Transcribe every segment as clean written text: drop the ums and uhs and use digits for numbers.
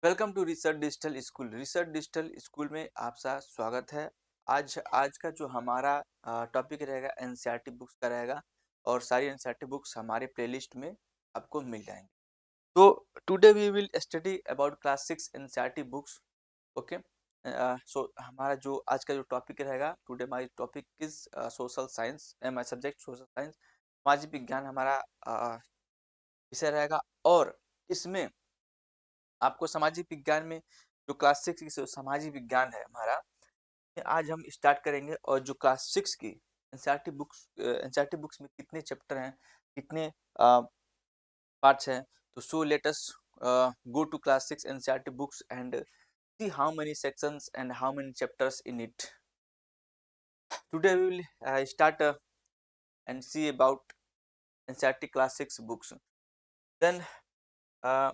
Welcome to research digital school. Research digital school में आपका स्वागत है। आज आज का जो हमारा टॉपिक रहेगा एनसीईआरटी बुक्स का रहेगा और सारी एनसीईआरटी बुक्स हमारे प्लेलिस्ट में आपको मिल जाएंगे। तो today we will study about class 6 NCERT books. Okay. So हमारा जो आज का जो टॉपिक रहेगा, today my topic is social science, my subject social science, सामाजिक विज्ञान हमारा विषय रहेगा। और इसमें आपको सामाजिक विज्ञान में जो क्लास 6 की सामाजिक विज्ञान है हमारा, आज हम स्टार्ट करेंगे। और जो क्लास 6 की एनसीईआरटी बुक्स में कितने चैप्टर हैं, कितने पार्ट्स हैं, तो so let us go to class 6 NCERT books and see how many sections and how many chapters in it. Today we will start and see about NCERT class 6 books. Then uh,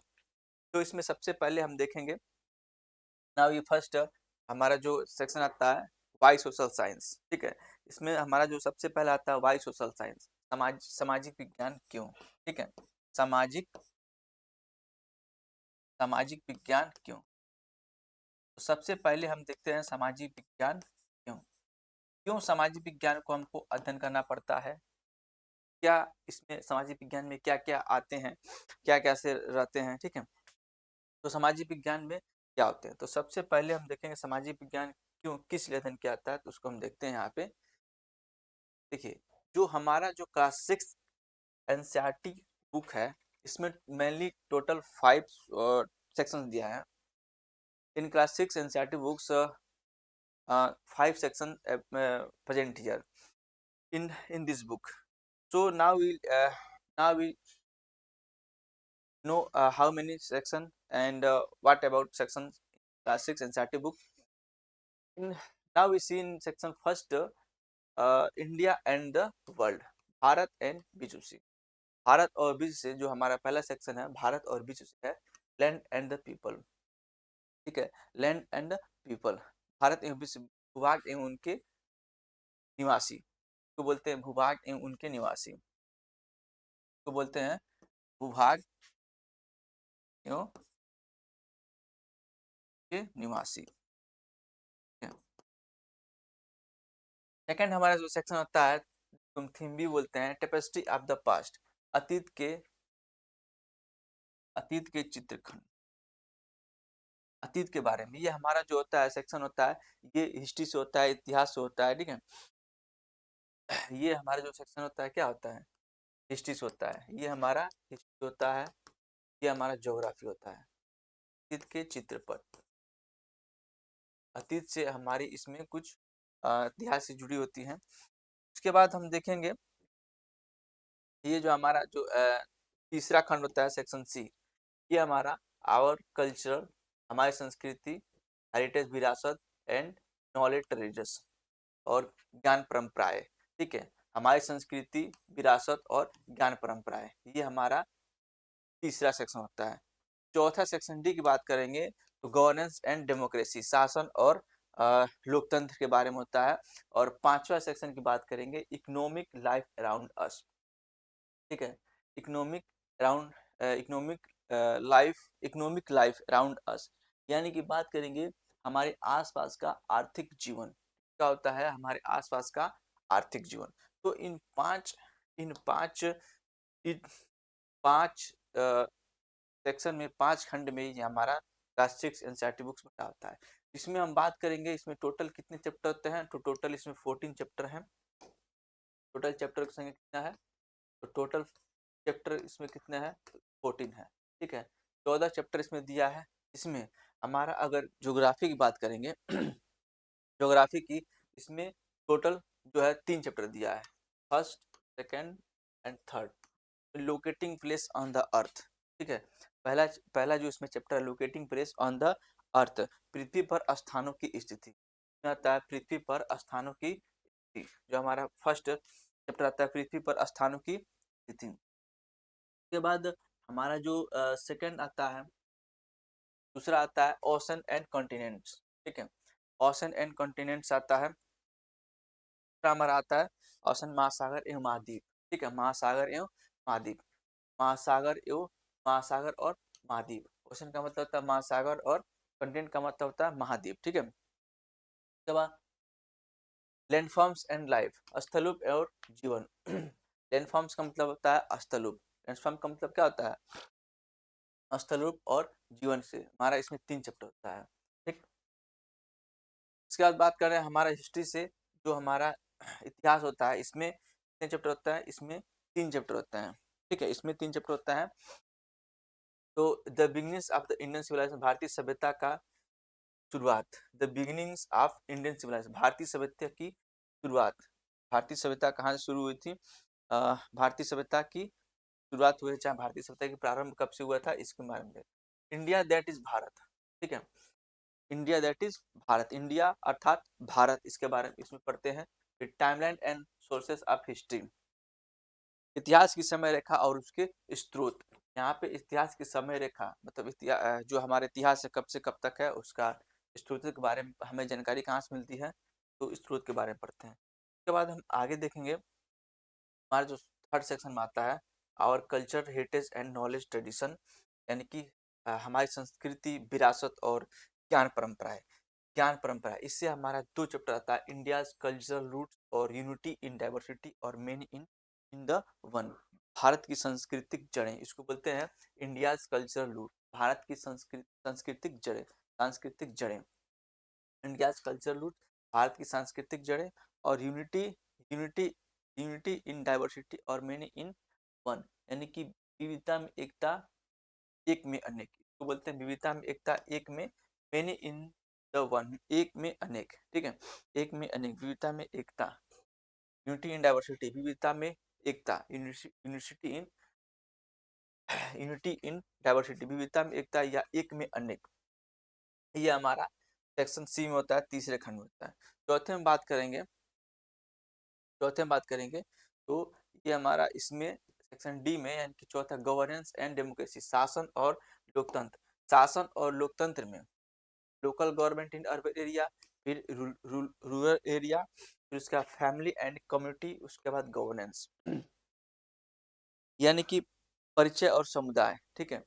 तो इसमें सबसे पहले हम देखेंगे। Now ये first हमारा जो section आता है वाई सोशल साइंस। ठीक है, इसमें हमारा जो सबसे पहला आता है वाई सोशल साइंस, सामाजिक विज्ञान क्यों। ठीक है, सामाजिक सामाजिक विज्ञान क्यों। तो सबसे पहले हम देखते हैं सामाजिक विज्ञान क्यों। क्यों सामाजिक विज्ञान को हमको अध्ययन करना पड़ता है, क्या इसमें सामाजिक विज्ञान में क्या क्या आते हैं, क्या क्या से रहते हैं। ठीक है, तो सामाजिक विज्ञान में क्या होते हैं। तो सबसे पहले हम देखेंगे सामाजिक विज्ञान क्यों किस लिए अध्ययन किया जाता है, तो उसको हम देखते हैं यहाँ पे। देखिए, जो हमारा जो क्लास 6 एनसीईआरटी बुक है, इसमें मेनली टोटल 5 सेक्शंस दिया है। In class 6 NCERT books 5 section present here in this book. So now we know how many section and what about section class 6 NCERT book. Now we see in section first India and the world, Bharat and विश्व से। भारत और विश्व से जो हमारा पहला section है, भारत और विश्व से है लैंड एंड द पीपल। ठीक है, land and the people, Bharat एवं विश्व, भूभाग एवं उनके निवासी तो बोलते हैं भूभाग एवं उनके निवासी, तो बोलते हैं भूभाग एवं के निवासी। सेकंड हमारा जो सेक्शन होता है, तुम थीम भी बोलते हैं, टेपेस्ट्री ऑफ द पास्ट, अतीत के चित्रखंड, अतीत के बारे में। ये हमारा जो होता है सेक्शन होता है, ये हिस्ट्री से होता है, इतिहास से होता है। ठीक है, ये हमारा जो सेक्शन होता है क्या होता है, हिस्ट्री से होता है। ये हमारा हिस्ट्री होता है, ये हमारा ज्योग्राफी होता है। अतीत के चित्रपट, अतीत से हमारी इसमें कुछ इतिहास से जुड़ी होती हैं। उसके बाद हम देखेंगे ये जो हमारा जो तीसरा खंड होता है सेक्शन सी, ये हमारा आवर कल्चर, हमारी संस्कृति, हेरिटेज विरासत एंड नॉलेज ट्रेडिशंस और ज्ञान परंपराएं। ठीक है, हमारी संस्कृति, विरासत और ज्ञान परंपराएं, ये हमारा तीसरा सेक्शन होता है। चौथा सेक्शन डी की बात करेंगे तो गवर्नेंस एंड डेमोक्रेसी, शासन और लोकतंत्र के बारे में होता है। और पांचवा सेक्शन की बात करेंगे इकोनॉमिक लाइफ अराउंड अस। ठीक है, economic around economic life around us, यानी कि बात करेंगे हमारे आसपास का आर्थिक जीवन, क्या होता है हमारे आसपास का आर्थिक जीवन। तो इन पांच सेक्शन में, 5 खंड में ये हमारा क्लास 6 एनसीईआरटी बुक्स में होता है। इसमें हम बात करेंगे इसमें टोटल कितने चैप्टर होते हैं, तो टोटल इसमें 14 चैप्टर हैं। टोटल चैप्टर की संख्या कितना है, तो टोटल चैप्टर इसमें कितने हैं, 14 है। ठीक है, 14 चैप्टर इसमें दिया है। इसमें हमारा अगर ज्योग्राफी की बात करेंगे ज्योग्राफी की, इसमें टोटल जो है 3 चैप्टर दिया है, first, second and third. Locating place on the earth. ठीक है, पहला पहला जो इसमें चैप्टर है locating place on the earth, पृथ्वी पर स्थानों की स्थिति आता है, पृथ्वी पर स्थानों की स्थिति जो हमारा फर्स्ट चैप्टर आता है, पृथ्वी पर स्थानों की स्थिति। उसके बाद हमारा जो सेकंड आता है, दूसरा आता है ओशन एंड कॉन्टिनेंट्स। ठीक है, ओशन एंड कॉन्टिनेंट्स आता है। दूसरा हमारा आता है ओशन, महासागर एवं महाद्वीप। ठीक है, महासागर एवं महाद्वीप, महासागर और महाद्वीप। ओशन का मतलब होता है महासागर और कंटिनेंट का मतलब होता है महाद्वीप, ठीक है। उसके बाद लैंडफॉर्म्स एंड लाइफ, स्थलूप और जीवन। लैंडफॉर्म्स का मतलब होता है स्थलूप, लैंडफॉर्म का मतलब क्या होता है, स्थलूप और जीवन से। हमारा इसमें 3 चैप्टर होता है, ठीक। इसके बाद बात कर रहे हैं हमारा हिस्ट्री से, जो हमारा इतिहास होता है, इसमें कितने चैप्टर होता है, इसमें 3 चैप्टर होते हैं, ठीक है। इसमें 3 चैप्टर होता है। तो the beginnings of the Indian civilization, भारतीय सभ्यता का शुरुआत। The beginnings of Indian civilization, भारतीय सभ्यता की शुरुआत। भारतीय सभ्यता कहाँ से शुरू हुई थी, भारतीय सभ्यता की शुरुआत हुई, चाहे भारतीय सभ्यता की प्रारंभ कब से हुआ था, इसके बारे में। इंडिया दैट इज भारत, ठीक है। India that is Bharat, India अर्थात भारत, इसके बारे में इसमें पढ़ते हैं। फिर timeline and sources of history, इतिहास की समय रेखा और उसके स्रोत। यहाँ पे इतिहास की समय रेखा मतलब जो हमारे इतिहास है कब से कब तक है, उसका स्रोत के बारे में हमें जानकारी कहाँ से मिलती है, तो स्रोत के बारे में पढ़ते हैं। उसके बाद हम आगे देखेंगे, हमारा जो थर्ड सेक्शन में आता है, our culture heritage and knowledge tradition, यानी कि हमारी संस्कृति, विरासत और ज्ञान परंपरा है। ज्ञान परंपरा, इससे हमारा 2 चैप्टर आता है, इंडियाज कल्चरल रूट्स और यूनिटी इन डाइवर्सिटी और many in the one. Bharat की सांस्कृतिक जड़ें, इसको बोलते हैं इंडियाज कल्चरल रूट, भारत की सांस्कृतिक जड़ें, सांस्कृतिक जड़ें। इंडियाज कल्चरल रूट, भारत की सांस्कृतिक जड़ें, और unity unity unity in diversity और मेनी इन वन, यानी कि विविधता में एकता, एक में अनेक, तो बोलते हैं विविधता में एकता, एक में, मेनी इन द वन, एक में अनेक, ठीक है। एक में अनेक, विविधता में एकता, यूनिटी इन डाइवर्सिटी, विविधता में एकता, university in unity in diversity, विविधता में एकता या एक में अनेक। ये हमारा सेक्शन सी में होता है, तीसरे खंड में होता है। चौथे में बात करेंगे, तो ये हमारा इसमें सेक्शन डी में, यानी कि चौथा, गवर्नेंस एंड डेमोक्रेसी, शासन और लोकतंत्र। शासन और लोकतंत्र में local government in urban area, फिर रूरल एरिया, फिर उसका फैमिली एंड कम्युनिटी, उसके बाद गवर्नेंस, यानी कि परिचय और समुदाय, ठीक है।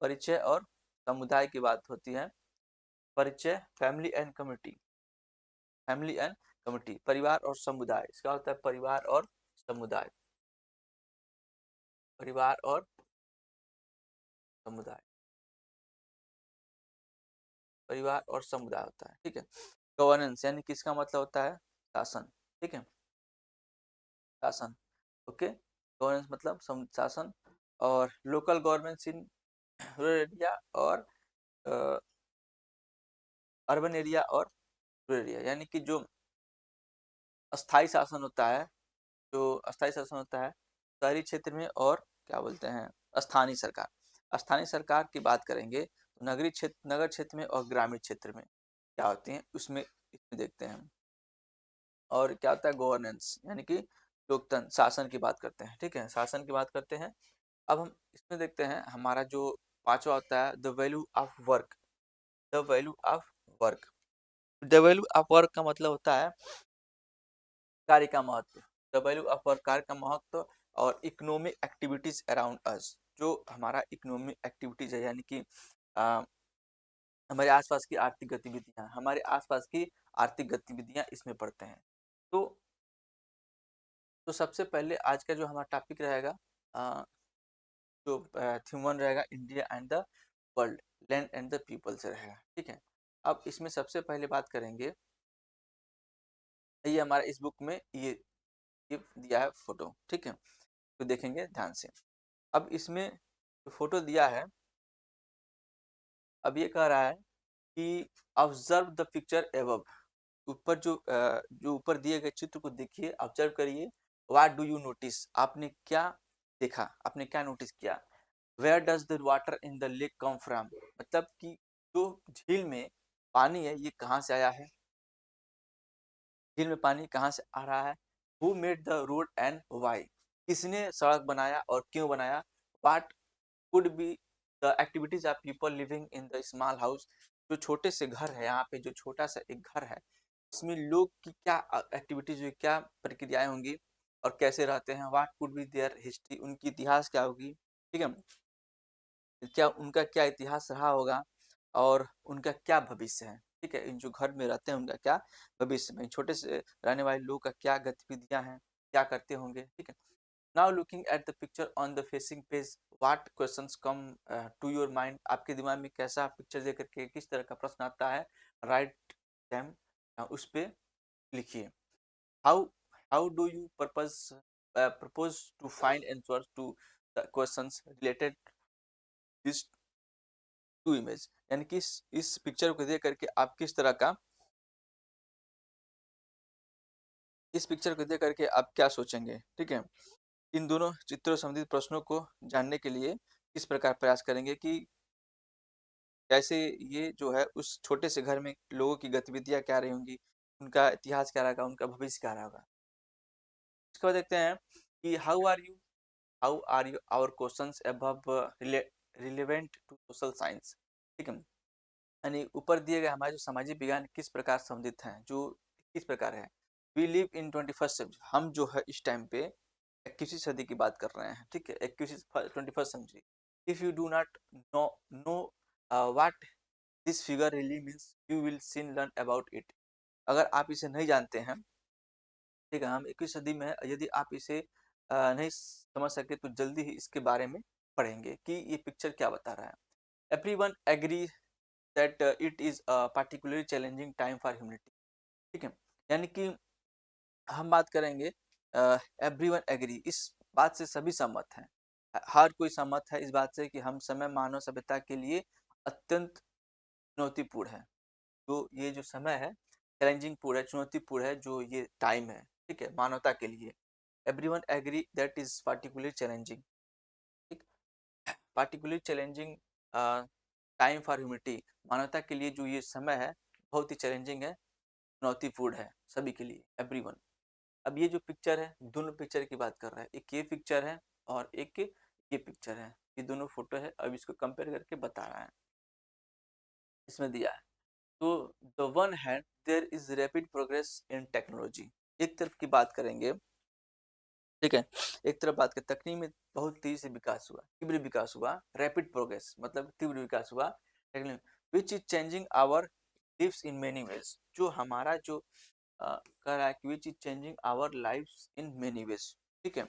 परिचय और समुदाय की बात होती है, परिचय, family and community, family and community, परिवार और समुदाय, इसका होता है परिवार और समुदाय, परिवार और समुदाय, परिवार और समुदाय होता है, ठीक है। गवर्नेंस यानी किसका मतलब होता है शासन, ठीक है, शासन, ओके। गवर्नेंस मतलब शासन, और local government in rural area और अर्बन एरिया और रूरल एरिया, यानी कि जो अस्थाई शासन होता है, जो अस्थाई शासन होता है शहरी क्षेत्र में, और क्या बोलते हैं स्थानीय सरकार। स्थानीय सरकार की बात करेंगे तो नगरीय क्षेत्र, नगर क्षेत्र में और ग्रामीण क्षेत्र में क्या होती हैं, उसमें इसमें देखते हैं। और क्या होता है गवर्नेंस, यानी कि लोकतंत्र, शासन की बात करते हैं, ठीक है, शासन की बात करते हैं। अब हम इसमें देखते हैं हमारा जो पांचवा होता है, the value of work, the value of work. The value of work का मतलब होता है कार्य का महत्व, द वैल्यू ऑफ वर्क, कार्य का महत्व, और इकोनॉमिक एक्टिविटीज अराउंड अस, जो हमारा इकोनॉमिक एक्टिविटीज है, यानी कि हमारे आसपास की आर्थिक गतिविधियां, हमारे आसपास की आर्थिक गतिविधियां इसमें पढ़ते हैं। तो सबसे पहले आज का जो हमारा टॉपिक रहेगा, जो थीम 1 रहेगा, India and the world, land and the people से रहेगा, ठीक है। अब इसमें सबसे पहले बात करेंगे, ये हमारा इस बुक में ये दिया है फोटो, ठीक है, तो देखेंगे ध्यान से। अब इसमें जो फोटो दिया है, अब ये कह रहा है कि ऑब्जर्व द पिक्चर एबव, ऊपर जो ऊपर दिए गए चित्र को देखिए, ऑब्जर्व करिए। व्हाट डू यू नोटिस, आपने क्या देखा, आपने क्या नोटिस किया। Where does the water in the lake come from, मतलब कि जो झील में पानी है ये कहाँ से आया है, झील में पानी कहाँ से आ रहा है। Who made the road and why, किसने सड़क बनाया और क्यों बनाया। What could be the activities of people living in the small house, जो छोटे से घर है, यहाँ पे जो छोटा सा एक घर है, इसमें लोग की क्या एक्टिविटीज हुई, क्या प्रक्रियाएं होंगी और कैसे रहते हैं। What could be there history, उनकी इतिहास क्या होगी, ठीक है। क्या उनका क्या इतिहास रहा होगा और उनका क्या भविष्य है, ठीक है। इन जो घर में रहते हैं उनका क्या भविष्य में, छोटे से रहने वाले लोग का क्या गतिविधियां हैं, क्या करते होंगे, ठीक है। Now looking at the picture on the facing page, what questions come to your mind, आपके दिमाग में कैसा पिक्चर देख करके किस तरह का प्रश्न आता है, राइट देम, उस पे लिखिए। How how do you propose to find answers to the questions related this to image, यानी कि इस पिक्चर को देख करके आप किस तरह का, इस पिक्चर को देख करके आप क्या सोचेंगे, ठीक है। इन दोनों चित्रों संबंधित प्रश्नों को जानने के लिए किस प्रकार प्रयास करेंगे कि कैसे ये जो है उस छोटे से घर में लोगों की गतिविधियां क्या रही होंगी, उनका इतिहास क्या रहेगा, उनका भविष्य क्या रहेगा। इसके बाद देखते हैं कि how are you our questions above relevant to social science, ठीक है। यानी ऊपर दिए गए हमारे जो सामाजिक विज्ञान किस प्रकार संबंधित हैं, जो किस प्रकार है। We live in 21st century, हम जो है इस टाइम पे 21वीं सदी की बात कर रहे हैं, ठीक है, 21st century. If you do not know what this figure really means, you will seen learn about it. अगर आप इसे नहीं जानते हैं, ठीक है, हम 21वीं सदी में यदि आप इसे नहीं समझ सके तो जल्दी ही इसके बारे में पढ़ेंगे कि ये पिक्चर क्या बता रहा है। Everyone agree that it is a particularly challenging time for humanity, ठीक है। यानी कि हम बात करेंगे, एवरीवन एग्री, इस बात से सभी सहमत हैं, हर कोई सहमत है इस बात से कि हम समय मानव सभ्यता के लिए अत्यंत चुनौतीपूर्ण है। जो ये जो समय है चैलेंजिंग पूर्ण है, चुनौतीपूर्ण है जो ये टाइम है, ठीक है, मानवता के लिए। Everyone agree that is particularly challenging, ठीक, particularly challenging time for humanity, मानवता के लिए जो ये समय है बहुत ही चैलेंजिंग है, चुनौतीपूर्ण है सभी के लिए, एवरीवन। अब ये जो पिक्चर है, दोनों पिक्चर की बात कर रहा है, एक ये पिक्चर है और एक ये पिक्चर है, ये दोनों फोटो है, अब इसको कंपेयर करके बता रहा है, इसमें दिया है। तो the one hand there is rapid progress in technology, एक तरफ की बात करेंगे, ठीक है, एक तरफ बात करें तकनीक में बहुत तेजी से विकास हुआ, तीव्र विकास हुआ, रैपिड प्रोग्रेस मतलब तीव्र विकास हुआ technique, which is changing our lives in many ways, जो हमारा जो कह रहा है कि which is changing our lives in many ways, ठीक है,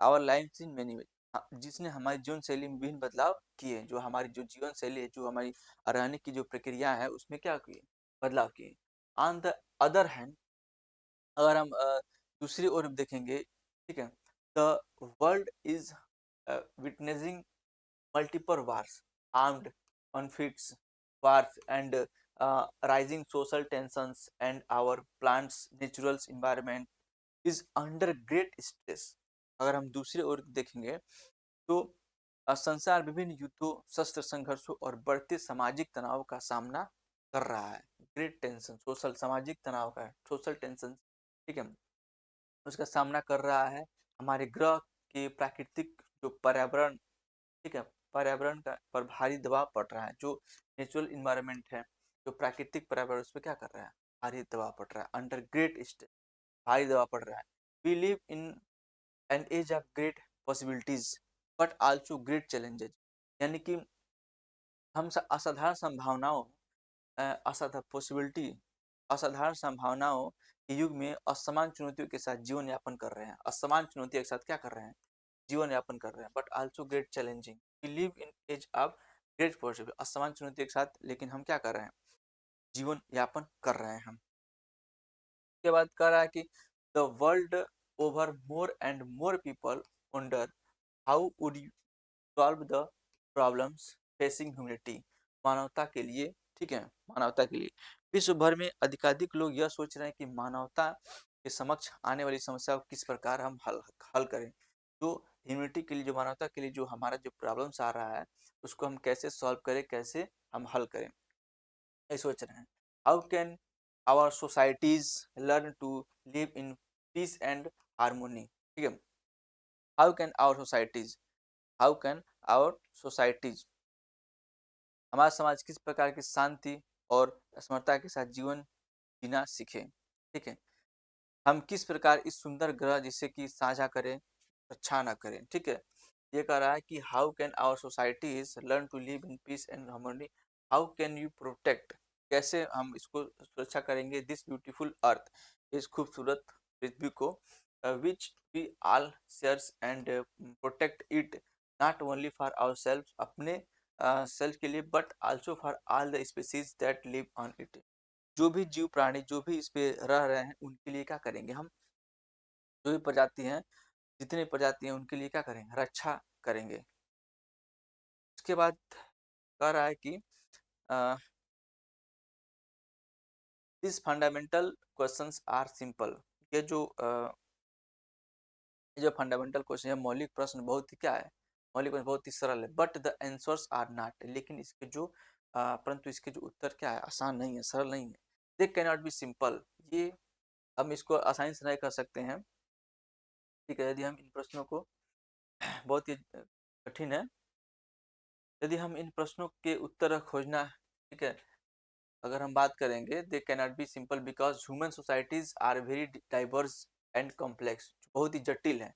our lives in many ways, जिसने हमारी जीवन शैली में विभिन्न बदलाव किए, जो हमारी जो जीवन शैली है, जो हमारी रहने की जो प्रक्रिया है उसमें क्या किए, बदलाव किए। ऑन द अदर हैंड, अगर हम दूसरी ओर देखेंगे, ठीक है, the world is witnessing multiple wars, armed conflicts, wars, and rising social tensions, and our plant's natural environment is under great stress। अगर हम दूसरी ओर देखेंगे तो संसार विभिन्न युद्धों, शस्त्र संघर्षों और बढ़ते सामाजिक तनाव का सामना कर रहा है। ग्रेट टेंशन, सोशल सामाजिक तनाव का, सोशल टेंशन, ठीक है, उसका सामना कर रहा है। हमारे ग्रह के प्राकृतिक जो पर्यावरण, ठीक है, पर्यावरण का पर भारी दबाव पड़ रहा है, जो नेचुरल इन्वायरमेंट है, जो प्राकृतिक पर्यावरण उस पर क्या कर रहा है, भारी दबाव पड़ रहा है, अंडर ग्रेट स्ट्रेस, भारी दबाव पड़ रहा है। We live in an age of great possibilities but also great challenges, यानी कि हम असाधारण संभावनाओं, असाधारण पॉसिबिलिटी, असाधारण संभावनाओं के युग में असमान चुनौतियों के साथ जीवन यापन कर रहे हैं, असमान चुनौतियों के साथ क्या कर रहे हैं, जीवन यापन कर रहे हैं, but also great challenging, we live in age of great possibility, असमान चुनौतियों के साथ लेकिन हम क्या कर रहे हैं, जीवन यापन कर रहे हैं हम। उसके बाद कह रहा है कि the world over more and more people wonder how would you solve the problems facing humanity, मानवता के लिए, ठीक है, मानवता के लिए विश्व भर में अधिकाधिक लोग यह सोच रहे हैं कि मानवता के समक्ष आने वाली समस्या को किस प्रकार हम हल करें, जो ह्यूमैनिटी के लिए, जो मानवता के लिए जो हमारा जो प्रॉब्लम्स आ रहा है उसको हम कैसे सॉल्व करें, कैसे हम हल करें, ये सोच रहे हैं। How can our societies learn to live in peace and harmony, ठीक है, how can our societies, how can our societies, हमारा समाज किस प्रकार की शांति और समर्था के साथ जीवन जीना सीखे, ठीक है, हम किस प्रकार इस सुंदर ग्रह जिसे कि साझा करें, अच्छा ना करें, ठीक है, ये कह रहा है कि how can our societies learn to live in peace and harmony, how can you protect, कैसे हम इसको सुरक्षा करेंगे दिस ब्यूटीफुल अर्थ, इस खूबसूरत पृथ्वी को, which we all shares and protect it not only for our self, अपने सेल्फ के लिए, but also for all the species that live on it, जो भी जीव प्राणी जो भी इस पे रह रहे हैं उनके लिए क्या करेंगे हम, जो भी प्रजाति हैं, जितनी प्रजाति हैं उनके लिए क्या करेंगे, रक्षा करेंगे। उसके बाद कह रहा है कि this fundamental questions are simple, ये जो फंडामेंटल क्वेश्चन है, मौलिक प्रश्न बहुत ही क्या है, मौलिक प्रश्न बहुत ही सरल है, but the answers are not, लेकिन इसके जो परंतु इसके जो उत्तर क्या है, आसान नहीं है, सरल नहीं है। दे कैन नॉट बी सिंपल, ये हम इसको आसानी से नहीं कर सकते हैं। ठीक है, यदि हम इन प्रश्नों को बहुत ही कठिन है, यदि हम इन प्रश्नों के उत्तर खोजना, ठीक है, अगर हम बात करेंगे, they can not be simple because human societies are very diverse and complex, बहुत ही जटिल है।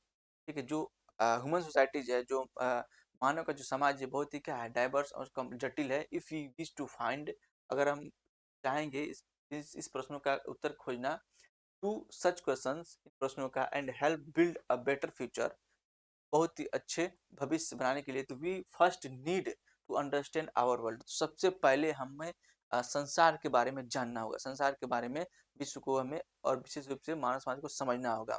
ठीक है, जो ह्यूमन सोसाइटीज है, जो मानव का जो समाज है, बहुत ही क्या है, डाइवर्स और जटिल है। If you wish to find, अगर हम चाहेंगे इस प्रश्नों का उत्तर खोजना, टू सच क्वेश्चंस, प्रश्नों का, and help build a better future, बहुत ही अच्छे भविष्य बनाने के लिए, तो we first need to understand our world, सबसे पहले हमें संसार के बारे में जानना होगा, संसार के बारे में, विश्व को हमें, और विशेष रूप से मानव समाज को समझना होगा।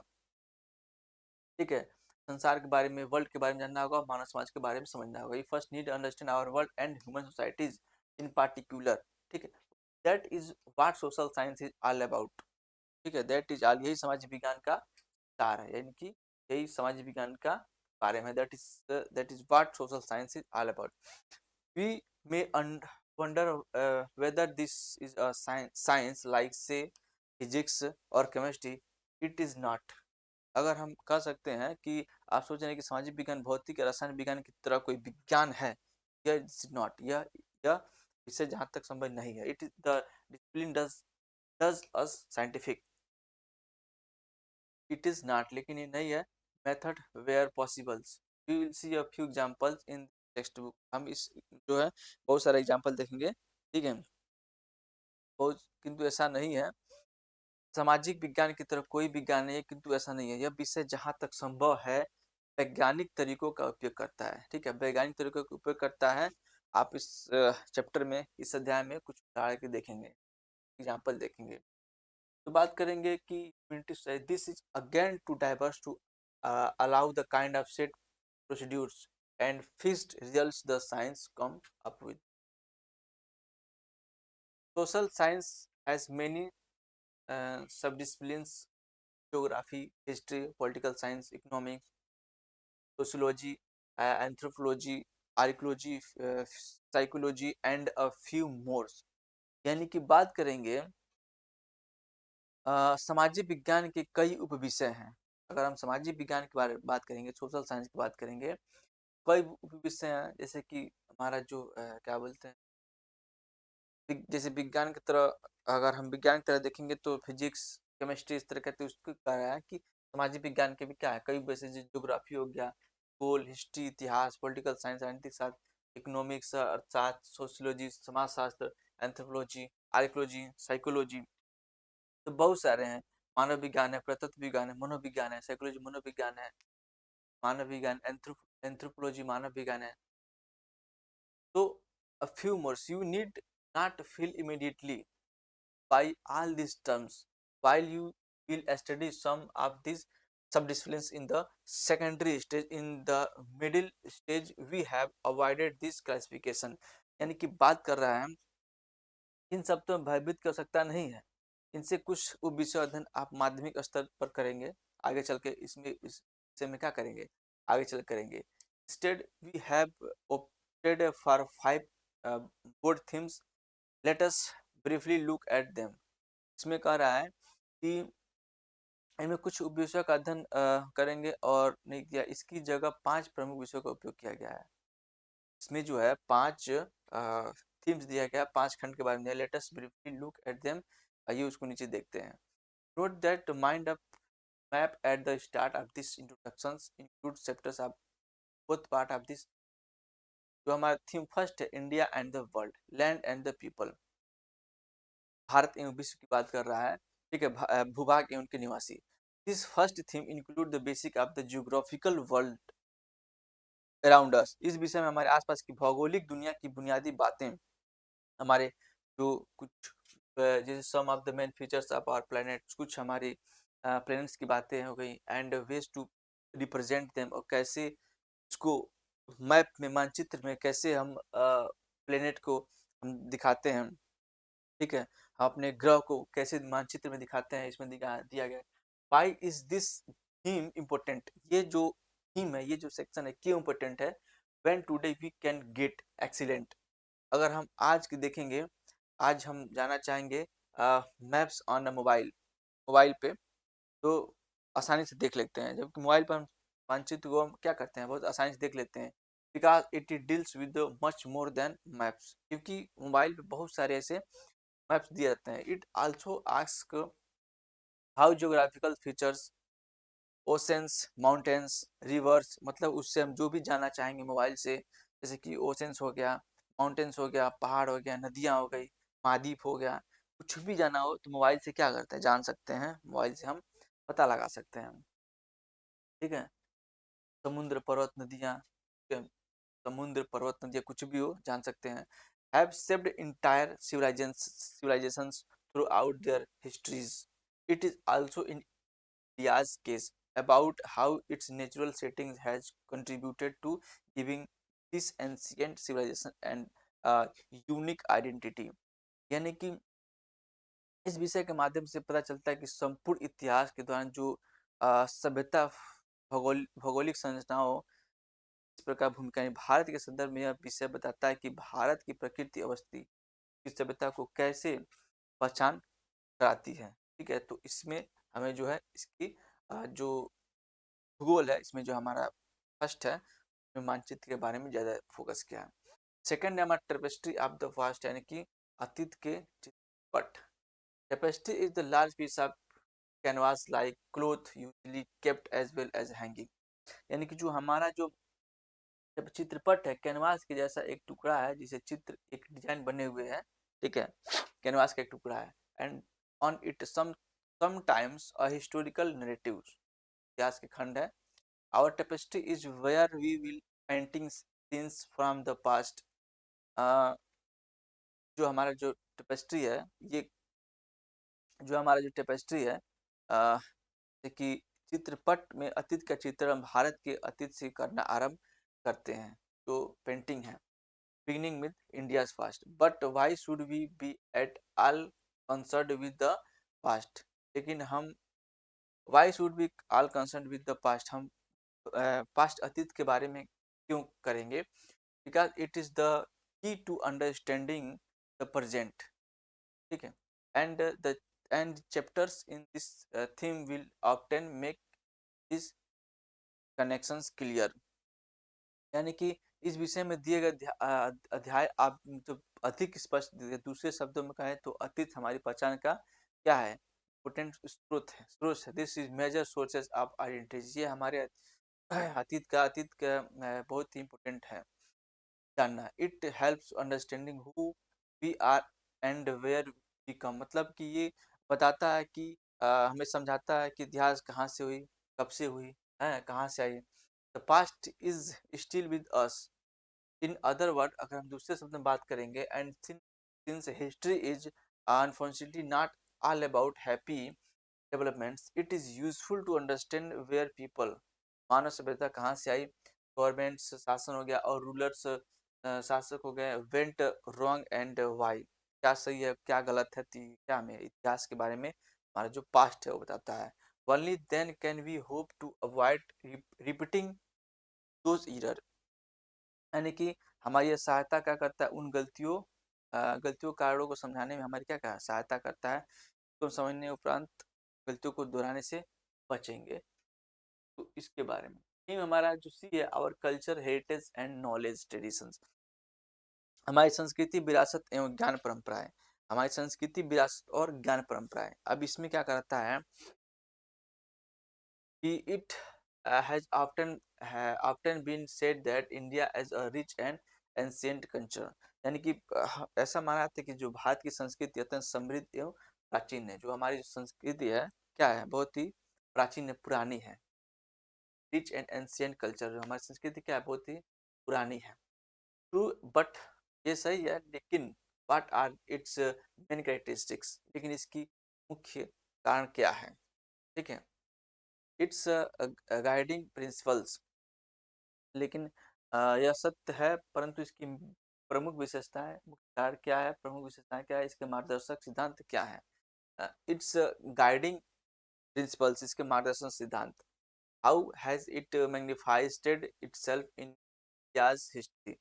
ठीक है, संसार के बारे में, वर्ल्ड के बारे में जानना होगा, मानव समाज के बारे में समझना होगा। We first need understand our world and human societies in particular. ठीक है, that is what social science is all about. ठीक है, दैट इज ऑल, यही समाज विज्ञान का सार है, यानी कि यही समाज विज्ञान का बारे में, that is what social science is all about. We may wonder whether this is a science like say physics or chemistry, it is not। अगर हम कह सकते हैं कि आप सोच रहे हैं कि सामाजिक विज्ञान, भौतिक या रसायन विज्ञान की तरह कोई विज्ञान है, यह इज नॉट, यह इससे जहाँ तक संभव नहीं है। It is the discipline does us scientific, it is not, लेकिन ये नहीं है। Method where possibles, we will see a few examples in text book, हम इस जो है बहुत सारे एग्जांपल देखेंगे। ठीक है, बहुत, किंतु ऐसा नहीं है, सामाजिक विज्ञान की तरफ कोई विज्ञान नहीं है, किंतु ऐसा नहीं है। यह विषय जहाँ तक संभव है वैज्ञानिक तरीकों का उपयोग करता है। ठीक है, वैज्ञानिक तरीकों का उपयोग करता है। आप इस चैप्टर में, इस अध्याय में कुछ उदाहरण के देखेंगे, एग्जाम्पल देखेंगे। तो बात करेंगे कि this is again too diverse to allow the kind of set procedures and fixed results the science come up with. Social science has many subdisciplines, geography, history, political science, economics, sociology, anthropology, archaeology, psychology and a few more। यानी कि बात करेंगे सामाजिक विज्ञान के कई उपविषय हैं। अगर हम सामाजिक विज्ञान के बारे में बात करेंगे, सोशल साइंस की बात करेंगे, कई उपविषय हैं, जैसे कि हमारा जो क्या बोलते हैं, जैसे विज्ञान की तरह, अगर हम विज्ञान की तरह देखेंगे तो फिजिक्स, केमिस्ट्री, इस तरह का, तो उसको कह रहा है कि सामाजिक विज्ञान के भी क्या है, कई वैसे, ज्योग्राफी हो गया, भूगोल, हिस्ट्री, इतिहास, political science, scientific science, economics अर्थशास्त्र, सोशियोलॉजी समाजशास्त्र, एंथ्रोपोलॉजी, आर्कियोलॉजी, साइकोलॉजी, तो बहुत सारे हैं। मानव विज्ञान है, प्रतत्व विज्ञान है, मनोविज्ञान है, साइकोलॉजी मनोविज्ञान है, मानव विज्ञान, एंथ्रोपोलॉजी मानव विज्ञान है। तो a few more, you need not feel immediately by all these terms while you will study some of these subdisciplines in the secondary stage। in the middle stage we have avoided this classification, यानी कि बात कर रहा है, इन सब तो भयभीत कर सकता नहीं है, इनसे कुछ विषय अध्ययन आप माध्यमिक स्तर पर करेंगे, आगे चल के इसमें इस विषय में क्या करेंगे, आगे चल करेंगे। Instead we have opted for 5 board themes, let us briefly look at them। इसमें कह रहा है कि इनमें कुछ विषयों का अध्ययन करेंगे, और नहीं किया, इसकी जगह 5 प्रमुख विषयों का उपयोग किया गया है। इसमें जो है 5 थीम्स दिया गया, 5 खंड के बारे में, let us briefly look at them. आइए उसको नीचे देखते हैं। Note that mind up map at the start of this introductions include chapters of both part of this. जो हमारा थीम फर्स्ट है, India and the world, land and the people, Bharat एवं विश्व की बात कर रहा है, ठीक है, भूभाग एवं उनके निवासी। This first theme include the basic of the geographical world around us. इस विषय में हमारे आसपास की भौगोलिक दुनिया की बुनियादी बातें, हमारे जो कुछ जैसे some of the main features of our planets, कुछ हमारी प्लैनेट्स की बातें हो गई, and ways to represent them, और कैसे इसको मैप में, मानचित्र में कैसे हम प्लेनेट को हम दिखाते हैं, ठीक है, हम अपने ग्रह को कैसे मानचित्र में दिखाते हैं, इसमें दिया गया। Why is this theme important, ये जो थीम है, ये जो सेक्शन है, क्यों इम्पोर्टेंट है? When today we can get excellent, अगर हम आज की देखेंगे, आज हम जाना चाहेंगे maps on a mobile, mobile पे तो आसानी से देख लेते हैं, जबकि मोबाइल पर हम मानचित्र को हम क्या करते हैं, बहुत आसानी से देख लेते हैं, because it deals with much more than maps, क्योंकि मोबाइल पे बहुत सारे ऐसे मैप्स दिए जाते हैं। It also ask how geographical features, oceans, mountains, reverse, मतलब उससे हम जो भी जानना चाहेंगे मोबाइल से, जैसे कि ओशंस हो गया, माउंटेन्स हो गया, पहाड़ हो गया, नदियाँ हो गई, महाद्वीप हो गया, कुछ भी जाना हो तो मोबाइल से क्या करते हैं, जान सकते हैं, मोबाइल से हम पता लगा सकते हैं, ठीक है। समुद्र, पर्वत, नदियाँ, समुद्र, पर्वत, नदियाँ, कुछ भी हो जान सकते हैं। Have saved entire civilizations throughout their histories. It is also in India's case about how its natural settings has contributed to giving this ancient civilization and unique identity. यानी कि इस विषय के माध्यम से पता चलता है कि संपूर्ण इतिहास के दौरान जो सभ्यता, भौगोलिक संरचनाओं इस प्रकार भूमिका, भारत के संदर्भ में यह विषय बताता है कि भारत की प्रकृति अवस्थी इस सभ्यता को कैसे पहचान कराती है, ठीक है। तो इसमें हमें जो है इसकी जो भूगोल है, इसमें जो हमारा फर्स्ट है, मानचित्र के बारे में ज़्यादा फोकस किया है। सेकंड है हमारा टेपेस्ट्री ऑफ द पास्ट, यानी कि अतीत के चित्रपट। Tapestry is the large piece of canvas like cloth usually kept as well as hanging, यानी कि जो हमारा जो जब चित्रपट है, कैनवास के जैसा एक टुकड़ा है, जिसे चित्र एक डिजाइन बने हुए हैं, ठीक है, कैनवास का एक टुकड़ा है, and on it sometimes a historical narrative, इतिहास के खंड है। Our tapestry is where we will painting scenes from the past. जो हमारा जो टेपेस्ट्री है, ये जो हमारा जो टेपेस्ट्री है, कि चित्रपट में अतीत का चित्र हम भारत के अतीत से करना आरंभ करते हैं, जो पेंटिंग है, beginning with India's past. But why should we be at all concerned with the past? लेकिन हम why should we all concerned with the past? हम पास्ट अतीत के बारे में क्यों करेंगे? Because it is the key to understanding the present. ठीक है, and the and chapters in this theme will often make these connections clear. यानी कि इस विषय में दिए गए अध्याय आप तो अधिक स्पष्ट, दूसरे शब्दों में कहें तो अतीत हमारी पहचान का क्या है, इम्पोर्टेंट स्रोत है। This is major sources of identity, ये हमारे अतीत का बहुत ही इम्पोर्टेंट है जानना। It helps understanding who we are and where we come, मतलब कि ये बताता है कि हमें समझाता है कि इतिहास कहाँ से हुई, कब से हुई है, कहाँ से आई। The past is still with us, in other word, अगर हम दूसरे शब्द में बात करेंगे, and since history is unfortunately not all about happy developments, it is useful to understand where people, मानव सभ्यता कहाँ से आई, गवर्नमेंट शासन हो गया और रूलर्स शासक हो गए, वेंट रॉन्ग एंड वाई, क्या सही है क्या गलत है, क्या हमें इतिहास के बारे में हमारा जो पास्ट है वो बताता है। Only then can we hope to avoid repeating those error, यानी कि हमारी यह सहायता क्या करता है, उन गलतियों कारणों को समझाने में हमारी क्या सहायता करता है, तो समझने उपरांत गलतियों को दोहराने से बचेंगे। तो इसके बारे में थीम हमारा जो सी है, our culture heritage and knowledge traditions, हमारी संस्कृति, विरासत एवं ज्ञान परंपराएं, हमारी संस्कृति, विरासत और ज्ञान परंपराएं। अब इसमें क्या करता है कि it has often often been said that India has a rich and ancient culture. यानी कि ऐसा माना जाता है कि जो भारत की संस्कृति अत्यंत समृद्ध एवं प्राचीन है। जो हमारी जो संस्कृति है क्या है, बहुत ही प्राचीन है, पुरानी है। रिच एंड एंशियंट कल्चर, जो हमारी संस्कृति क्या है, बहुत ही पुरानी है। ट्रू, बट ये सही है, लेकिन what are its main characteristics, लेकिन इसकी मुख्य कारण क्या है? ठीक है, इट्स गाइडिंग प्रिंसिपल्स, लेकिन यह सत्य है, परंतु इसकी प्रमुख विशेषताएं, मुख्य कारण क्या है, प्रमुख विशेषताएं क्या है, इसके मार्गदर्शक सिद्धांत क्या है? इट्स गाइडिंग प्रिंसिपल्स, इसके मार्गदर्शन सिद्धांत। How has it magnified itself in India's history,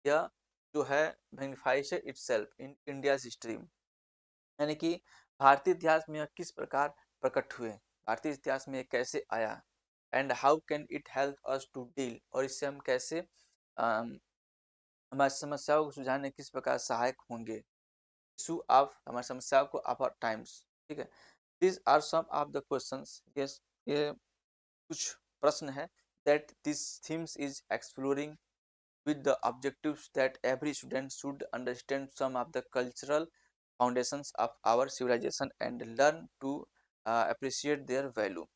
यह जो है magnifies itself in India's history, यानी कि भारतीय इतिहास में यह किस प्रकार प्रकट हुए, भारतीय इतिहास में यह कैसे आया। And how can it help us to deal, और इससे हम कैसे हमारी समस्याओं को सुलझाने किस प्रकार सहायक होंगे। इशू ऑफ, हमारी समस्याओं को ऑफ टाइम्स। ठीक है, this are some of the questions, ये कुछ प्रश्न है that this themes is exploring with the objectives that every student should understand some of the cultural foundations of our civilization and learn to appreciate their value।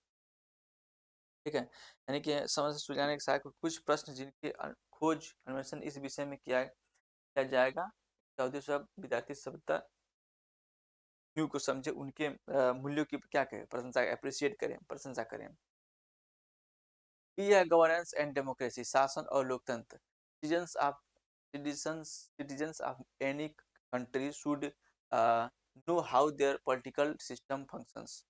ठीक है, यानी कि समस्या सुलझाने के साथ कुछ प्रश्न जिनके खोज अन्वेषण इस विषय में किया जाएगा। इसका उद्देश्य विद्यार्थी सभ्यता को समझे, उनके मूल्यों की क्या करें, प्रशंसा, अप्रिशिएट करें, प्रशंसा करें। यह गवर्नेंस एंड डेमोक्रेसी, शासन और लोकतंत्र। Citizens of any country should know how their political system functions।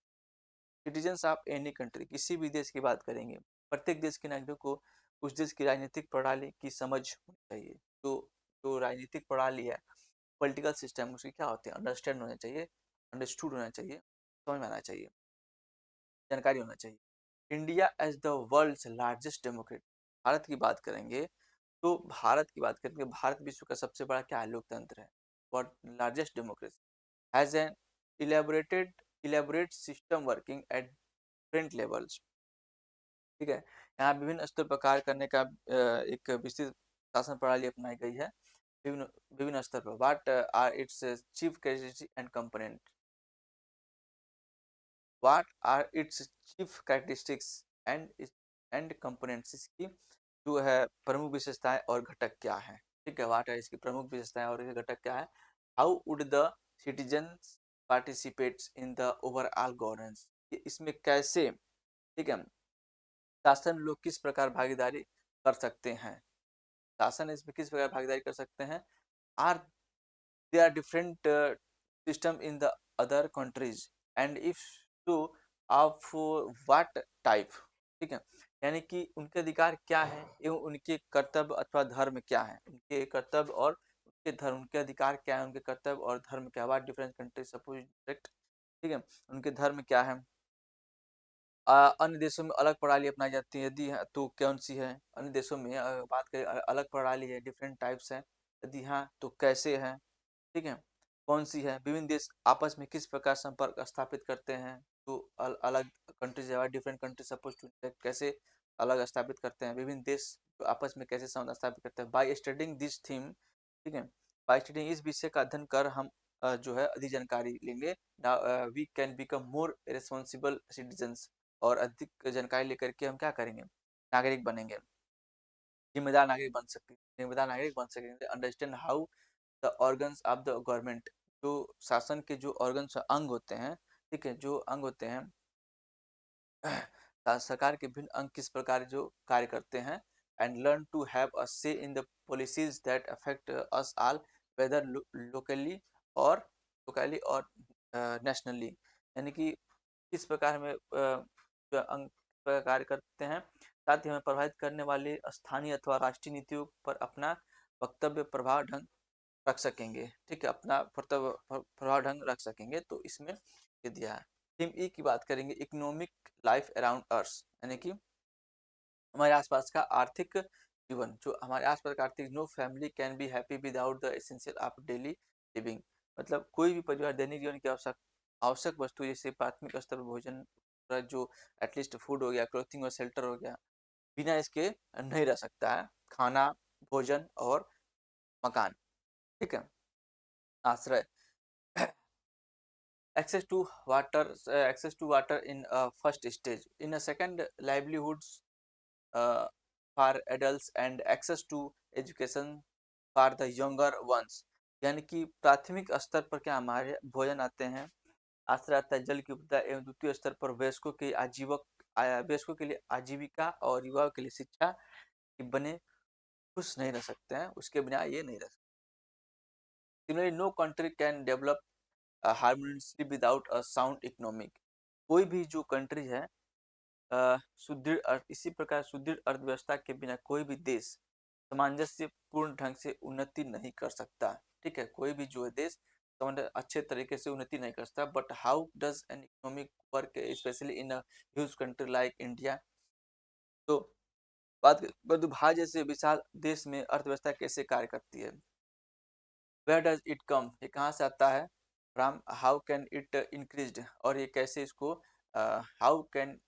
Citizens of any country, किसी भी देश की बात करेंगे, प्रत्येक देश के नागरिकों को उस देश की राजनीतिक प्रणाली की समझ होनी चाहिए। तो जो राजनीतिक प्रणाली है, पॉलिटिकल सिस्टम, उसके क्या होते हैं, अंडरस्टैंड होना चाहिए, अंडरस्टूड होना चाहिए, समझ में आना चाहिए, जानकारी होना चाहिए। India as the world's largest democracy, भारत की बात करेंगे तो भारत विश्व का सबसे बड़ा क्या है, लोकतंत्र है। और largest democracy has an elaborate system working at different levels. ठीक है, यहाँ विभिन्न स्तर पर कार्य करने का एक विस्तृत शासन प्रणाली अपनाई गई है, विभिन्न विभिन्न स्तर पर। What are its chief characteristic and component, what are its chief characteristics and components, इसकी जो है प्रमुख विशेषताएं और घटक क्या है। ठीक है, व्हाट है, इसकी प्रमुख विशेषताएं और घटक क्या है। How would the citizens participates in the overall governance, इसमें कैसे, ठीक है, शासन लोग किस प्रकार भागीदारी कर सकते हैं, शासन इसमें किस प्रकार भागीदारी कर सकते हैं। Are there are different system in the other countries and if so of what type। ठीक है, यानी कि उनके अधिकार क्या है एवं उनके कर्तव्य अथवा धर्म क्या है, उनके कर्तव्य और उनके धर्म, उनके अधिकार क्या है, उनके कर्तव्य और धर्म क्या है। डिफरेंट कंट्री सपोज, ठीक है, उनके धर्म क्या है। अन्य देशों में अलग प्रणाली अपनाई जाती है, यदि हाँ तो कौन सी है। अन्य देशों में बात करें अलग प्रणाली है, डिफरेंट टाइप्स है, यदि हाँ तो कैसे है। ठीक है, कौन सी है, विभिन्न देश आपस में किस प्रकार संपर्क स्थापित करते हैं। तो अलग कंट्रीज है, डिफरेंट कंट्री सपोज टू कैसे अलग स्थापित करते हैं, विभिन्न देश तो आपस में कैसे संबंध स्थापित करते हैं। बाय स्टडिंग दिस थीम, ठीक है, बाय स्टडिंग इस विषय का अध्ययन कर हम जो है अधिक जानकारी लेंगे। We can become more responsible citizens, और अधिक जानकारी लेकर के हम क्या करेंगे, नागरिक बनेंगे, जिम्मेदार नागरिक बन सकते, जिम्मेदार नागरिक बन सकेंगे। Understand how the organs of the government, जो शासन के जो ऑर्गन्स अंग होते हैं, ठीक है, जो अंग होते हैं सरकार के भिन्न अंग किस प्रकार जो कार्य करते हैं। And learn to have a say in the policies that affect us all, whether locally और नेशनली, यानी कि किस प्रकार हमें जो अंग कार्य करते हैं, साथ ही हमें प्रभावित करने वाले स्थानीय अथवा राष्ट्रीय नीतियों पर अपना वक्तव्य प्रभाव ढंग रख सकेंगे। ठीक है, अपना प्रभाव ढंग रख सकेंगे। तो इसमें ये दिया है। टीम ई की बात करेंगे, इकोनॉमिक लाइफ अराउंड अर्थ, यानी कि हमारे आसपास का आर्थिक जीवन, जो हमारे आसपास का आर्थिक, no family can be happy without the essential of daily living, मतलब कोई भी परिवार दैनिक जीवन की आवश्यक वस्तु जैसे प्राथमिक स्तर पर भोजन, जो एटलीस्ट फूड हो गया, क्लोथिंग और शेल्टर हो गया, बिना इसके नहीं रह सकता है। खाना, भोजन और मकान, ठीक है? आश्रय। access to water in a first stage. In a second, livelihoods for adults and access to education for the younger ones. यानी कि प्राथमिक स्तर पर क्या हमारे भोजन आते हैं, आश्रय आता है, जल की उपलब्धता, एवं द्वितीय स्तर पर वयस्कों के लिए आजीविका और युवाओं के लिए शिक्षा कि बने खुश नहीं रह सकते हैं, उसके बिना ये नहीं रह सकते। Similarly, no country can develop harmoniously without a sound economic. कोई भी जो कंट्री है इसी प्रकार सुदृढ़ अर्थव्यवस्था के बिना कोई भी देश सामंजस्य पूर्ण ढंग से उन्नति नहीं कर सकता, ठीक है? कोई भी जो है देश अच्छे तरीके से उन्नति नहीं कर सकता। But how does an economic work specially in a huge country like India? तो बात भारत जैसे विशाल देश में अर्थव्यवस्था कैसे कार्य करती है? वेयर डज इट कम, ये कहाँ से आता है? From how can it increase, और ये कैसे इसको how can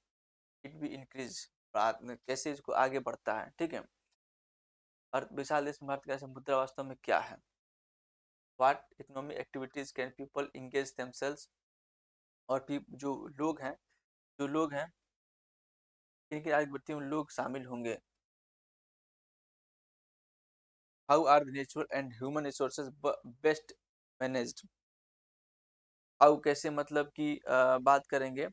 it be increase, कैसे इसको आगे बढ़ता है, ठीक है? और विशाल देश में भारत का मुद्रा वास्तव में क्या है? What economic activities can people engage themselves, और जो लोग हैं इनकी आगे में लोग शामिल होंगे। How are the natural and human resources best managed? How कैसे मतलब कि बात करेंगे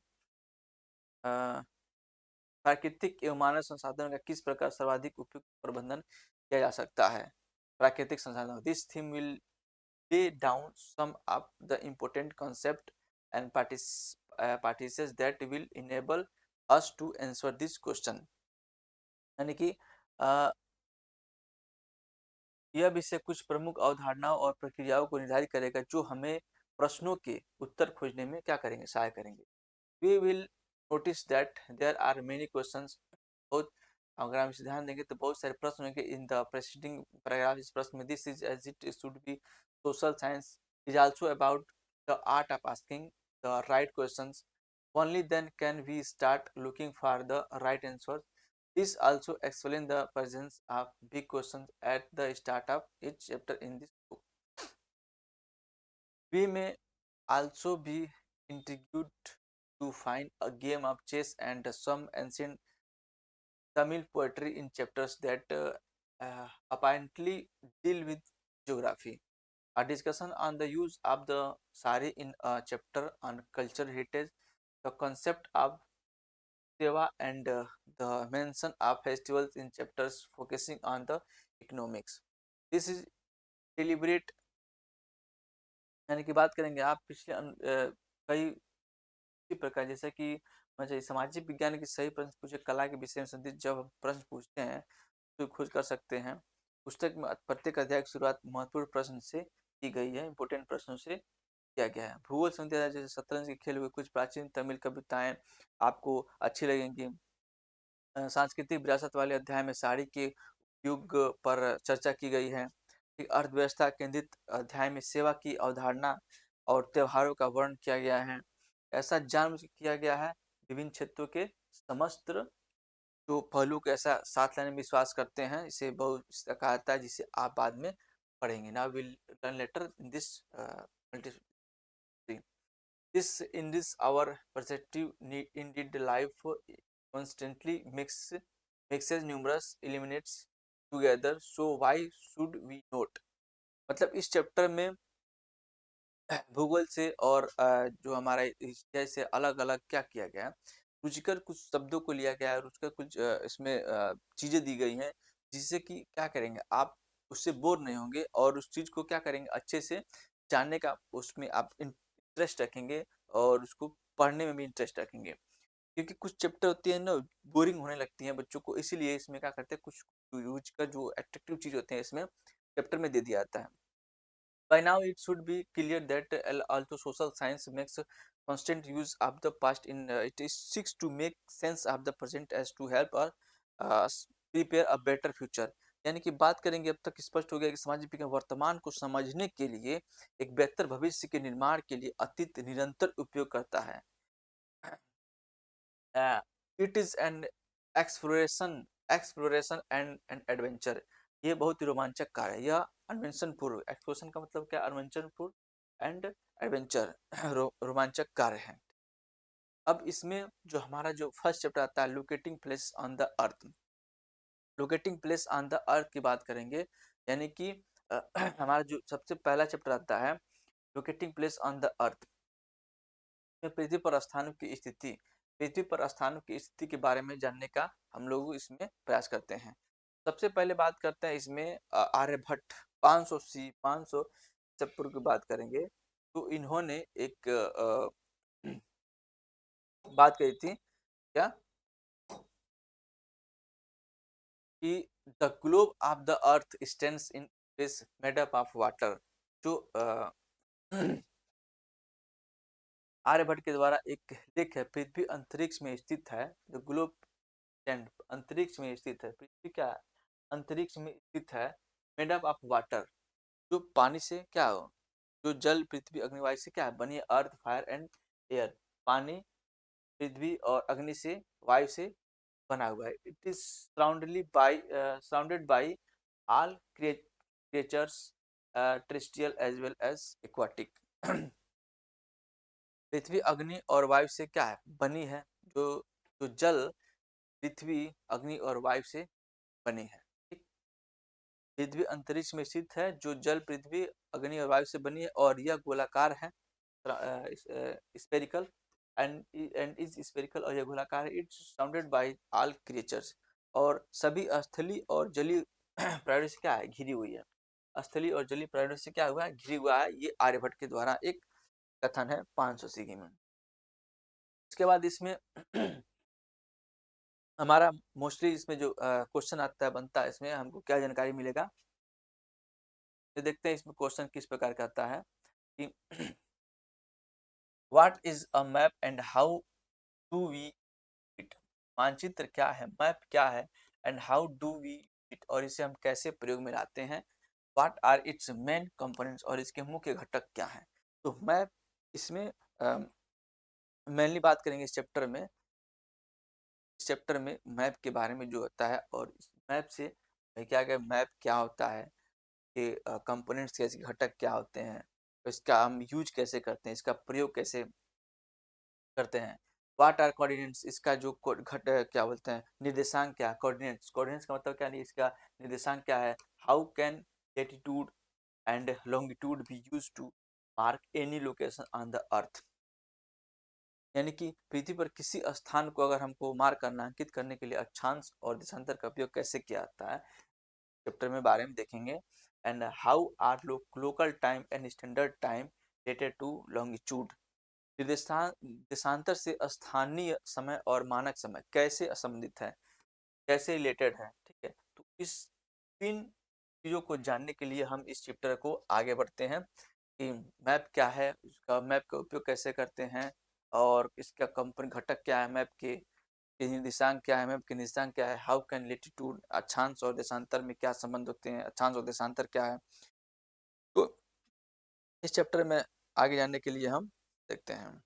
प्राकृतिक एवं मानव संसाधनों का किस प्रकार सर्वाधिक उपयुक्त प्रबंधन किया जा सकता है? प्राकृतिक संसाधन। This theme will lay down some of the important concept and practices that will enable us to answer this question. यानी कि यह विषय कुछ प्रमुख अवधारणाओं और प्रक्रियाओं को निर्धारित करेगा जो हमें प्रश्नों के उत्तर खोजने में क्या करेंगे, सहाय करेंगे। We will notice that there are many questions, बहुत अगर हम इसे ध्यान देंगे तो बहुत सारे प्रश्न होंगे इन द प्रेसिडिंग पैराग्राफ। इस प्रश्न में this is as it should be social science is also about the art of asking the right questions, only then can we start looking for the right answers. This also explain the presence of big questions at the start of each chapter in this book. We may also be intrigued to find a game of chess and some ancient Tamil poetry in chapters that apparently deal with geography. A discussion on the use of the sari in a chapter on cultural heritage, the concept of seva, and the mention of festivals in chapters focusing on the economics. This is deliberate, यानी कि बात करेंगे आप पिछले कई इसी प्रकार जैसे कि मुझे सामाजिक विज्ञान के सही प्रश्न पूछे, कला के विषय में संबंधित जब हम प्रश्न पूछते हैं तो खोज कर सकते हैं। पुस्तक में प्रत्येक अध्याय की शुरुआत महत्वपूर्ण प्रश्न से की गई है, इंपोर्टेंट प्रश्नों से किया गया है। भूगोल संबंधी जैसे शतरंज के खेल हुए कुछ प्राचीन तमिल कविताएं आपको अच्छी लगेंगी। सांस्कृतिक विरासत वाले अध्याय में साड़ी के युग पर चर्चा की गई है। अर्थव्यवस्था केंद्रित अध्याय में सेवा की अवधारणा और त्योहारों का वर्णन किया गया है। ऐसा जानबूझ किया गया है विभिन्न क्षेत्रों के समस्त जो पहलू को ऐसा साथ लाने में विश्वास करते हैं, इसे बहुत कहा जाता है, जिसे आप बाद में पढ़ेंगे। Now will learn later in this this in this our perspective need indeed life constantly mixes numerous elements together, so why should we not? मतलब इस चैप्टर में भूगोल से और जो हमारा हिस्ट्री से अलग अलग क्या किया गया है, रुचिकर कुछ शब्दों को लिया गया है, रुचिकर कुछ इसमें चीजें दी गई हैं जिससे कि क्या करेंगे आप उससे बोर नहीं होंगे और उस चीज को क्या करेंगे अच्छे से जानने का उसमें आप इंटरेस्ट रखेंगे और उसको पढ़ने में भी इंटरेस्ट रखेंगे। क्योंकि कुछ चैप्टर होती है ना बोरिंग होने लगती हैं बच्चों को, इसीलिए इसमें क्या करते हैं कुछ रुचिकर जो अट्रैक्टिव चीज होते हैं इसमें चैप्टर में दे दिया जाता है। By now, it should be clear that also social science makes constant use of the past in it is seeks to make sense of the present as to help us prepare a better future। यानी कि बात करेंगे अब तक स्पष्ट हो गया कि सामाजिक विज्ञान वर्तमान को समझने के लिए एक बेहतर भविष्य के निर्माण के लिए अतीत निरंतर उपयोग करता है। It is an exploration exploration and adventure, ये बहुत ही रोमांचक कार्य है। यह अन्वेषण पूर्व, एक्सप्लोरेशन का मतलब क्या, अन्वेषण पूर्व, एंड एडवेंचर रोमांचक कार्य है। अब इसमें जो हमारा जो फर्स्ट चैप्टर आता है, locating place on the earth, locating place on the अर्थ की बात करेंगे, यानी कि हमारा जो सबसे पहला चैप्टर आता है लोकेटिंग प्लेस ऑन द अर्थ, में पृथ्वी पर स्थानों की स्थिति, पृथ्वी पर स्थानों की स्थिति के बारे में जानने का हम लोग इसमें प्रयास करते हैं। सबसे पहले बात करते हैं इसमें आर्यभट्ट 500 चैप्टर की बात करेंगे, तो इन्होंने एक बात कही थी क्या, कि the globe of the earth stands in space made up of water, जो आर्यभट्ट के द्वारा एक लेख है, पृथ्वी अंतरिक्ष में स्थित है, द ग्लोब स्टैंड, अंतरिक्ष में स्थित है, पृथ्वी क्या है, अंतरिक्ष में स्थित है, मेड अप ऑफ वाटर, जो पानी से क्या हो, जो जल पृथ्वी अग्निवायु से क्या है बनी है, अर्थ फायर एंड एयर, पानी पृथ्वी और अग्नि से वायु से बना हुआ है। It is surrounded by all creatures terrestrial as well as aquatic. पृथ्वी अग्नि और वायु से क्या है बनी है, जो जो जल पृथ्वी अग्नि और वायु से बनी है। ठीक, पृथ्वी अंतरिक्ष में स्थित है, जो जल पृथ्वी अग्नि और वायु से बनी है, और यह गोलाकार है, स्पेरिकल एंड इज स्पेरिकल, और यह गोलाकार है। It's surrounded by all creatures, और सभी स्थलीय और जलीय प्राणियों से क्या है घिरी हुई है, स्थलीय और जलीय प्राणियों से क्या हुआ है घिरी हुआ है। ये आर्यभट्ट के द्वारा एक कथन है 500 सीगी में। इसके बाद इसमें हमारा मोस्टली इसमें जो क्वेश्चन आता है बनता है, इसमें हमको क्या जानकारी मिलेगा, तो देखते हैं इसमें क्वेश्चन किस प्रकार का आता है कि what is a map and how do we it, मानचित्र क्या है, मैप क्या है, and how do we it, और इसे हम कैसे प्रयोग में लाते हैं, what are its main components, और इसके मुख्य घटक क्या हैं। तो मैप, इसमें मेनली बात करेंगे इस चैप्टर में, इस चैप्टर में मैप के बारे में जो होता है, और इस मैप से क्या क्या मैप क्या होता है, कि कंपोनेंट्स कैसे, घटक क्या होते हैं, तो इसका हम यूज कैसे करते हैं, इसका प्रयोग कैसे करते हैं। व्हाट आर कोऑर्डिनेट्स, इसका जो घट क्या बोलते हैं निर्देशांक क्या है, कोऑर्डिनेट्स, कोऑर्डिनेट्स का मतलब क्या नहीं, इसका निर्देशांक क्या है। How can latitude and longitude be used to mark any location on the earth, यानी कि पृथ्वी पर किसी स्थान को अगर हमको मार्क करना, अंकित करने के लिए अक्षांश और देशांतर का उपयोग कैसे किया जाता है, चैप्टर में बारे में देखेंगे। And how are local time and standard time related to longitude, देशांतर से स्थानीय समय और मानक समय कैसे संबंधित है, कैसे रिलेटेड है। ठीक है, तो इस तीन चीज़ों को जानने के लिए हम इस चैप्टर को आगे बढ़ते हैं, कि मैप क्या है, उसका मैप का उपयोग कैसे करते हैं, और इसका कंपन घटक क्या है, मैप के निर्देशांक क्या है, मैप के निर्देशांक क्या है, हाउ कैन लेटीट्यूड, अक्षांश और देशांतर में क्या संबंध होते हैं, अक्षांश और देशांतर क्या है। तो इस चैप्टर में आगे जानने के लिए हम देखते हैं।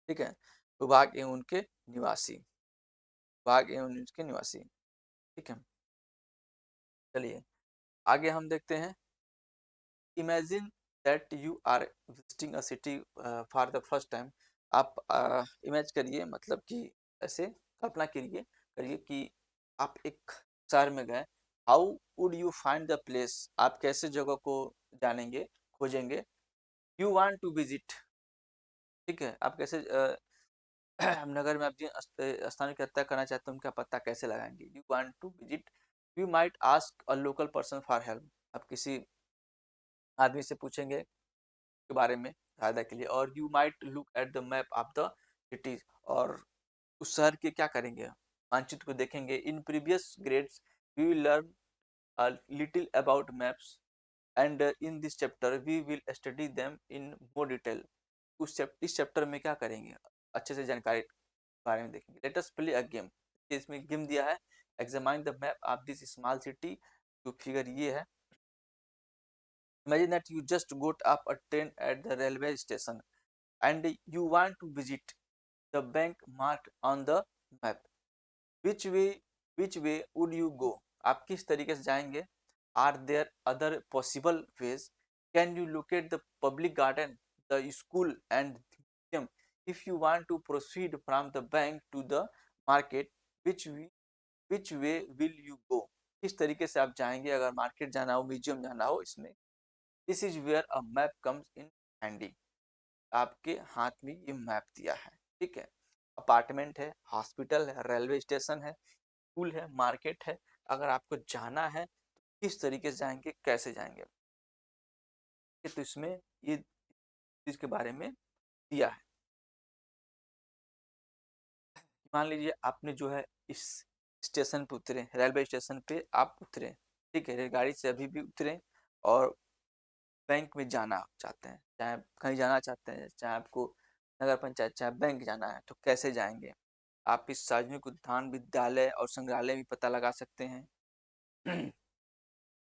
ठीक है, भूभाग एवं उनके निवासी, भाग एवं उनके निवासी। ठीक है, चलिए आगे हम देखते हैं। Imagine that you are visiting a city for the first time, आप इमेज करिए, मतलब कि ऐसे कल्पना करिए कि आप एक शहर में गए। How would you find the place, आप कैसे जगह को जानेंगे, खोजेंगे। यू वांट टू विजिट, ठीक है, आप कैसे नगर में आप जिन स्थानों की हत्या करना चाहते हैं उनका पता कैसे लगाएंगे। You want to visit, you might ask a local person for help, आप किसी आदमी से पूछेंगे के बारे में सहायता के लिए। और you might look at the map of the cities, और उस शहर के क्या करेंगे, मानचित्र को देखेंगे। In previous grades we will learn a little about maps, and in this chapter we will study them in more detail. इस चैप्टर में क्या करेंगे, अच्छे से जानकारी बारे में देखेंगे। Let us play a game, इसमें गेम दिया है, examine the map of this small city. जो फिगर ये है, imagine that you just got up a train at the railway station and you want to visit the bank marked on the map. Which way which way would you go, आप किस तरीके से जाएंगे। Are there other possible ways, can you locate the public garden, the school and museum, if you want to proceed from the bank to the market, which way will you go, किस तरीके से आप जाएंगे अगर market जाना हो, museum जाना हो। इसमें this is where a map comes in handy, आपके हाथ में ये मैप दिया है, ठीक है। अपार्टमेंट है, हॉस्पिटल है, रेलवे स्टेशन है, स्कूल है, मार्केट है, अगर आपको जाना है तो किस तरीके से जाएंगे, कैसे जाएंगे, तो इसमें ये चीज के बारे में दिया है। मान लीजिए आपने जो है इस स्टेशन पे उतरे, रेलवे स्टेशन पे आप उतरे, ठीक है, रेलगाड़ी से अभी भी उतरे और बैंक में जाना चाहते हैं, चाहे कहीं जाना चाहते हैं, चाहे आपको नगर पंचायत, चाहे बैंक जाना है, तो कैसे जाएंगे। आप इस सार्वजनिक उद्यान, विद्यालय और संग्रहालय भी पता लगा सकते हैं।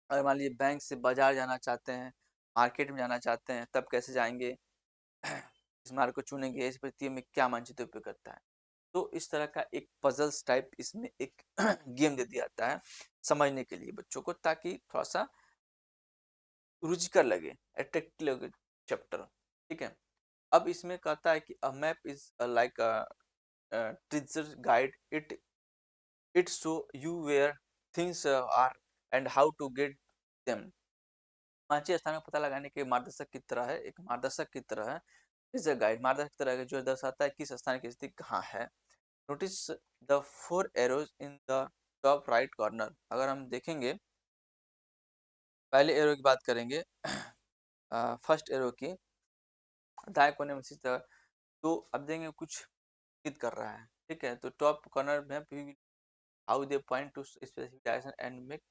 अगर मान लीजिए बैंक से बाजार जाना चाहते हैं, मार्केट में जाना चाहते हैं, तब कैसे जाएंगे। इस मार्ग को चुनेंगे, इस परिस्थिति में क्या मानचित्र उपयोग करता है। तो इस तरह का एक पजल्स टाइप इसमें एक गेम दे दिया जाता है समझने के लिए बच्चों को, ताकि थोड़ा सा रुचिकर लगे, अट्रैक्टिव लगे चैप्टर, ठीक है। अब इसमें कहता है कि a map is like teacher guide, it show you where things are and how to get them. मानचित्र स्थान का पता लगाने के मार्गदर्शक की तरह है, एक मार्गदर्शक की तरह है, इज अ गाइड, मार्गदर्शक की तरह है, जो दर्शाता है किस स्थान की स्थिति कहाँ है। Notice the 4 arrows in the top right corner, अगर हम देखेंगे पहले एरो की बात करेंगे, फर्स्ट एरो की दाएं कोने में स्थित, तो अब देंगे कुछ इंगित कर रहा है, ठीक है। तो टॉप कॉर्नर में how they point two specific direction and make,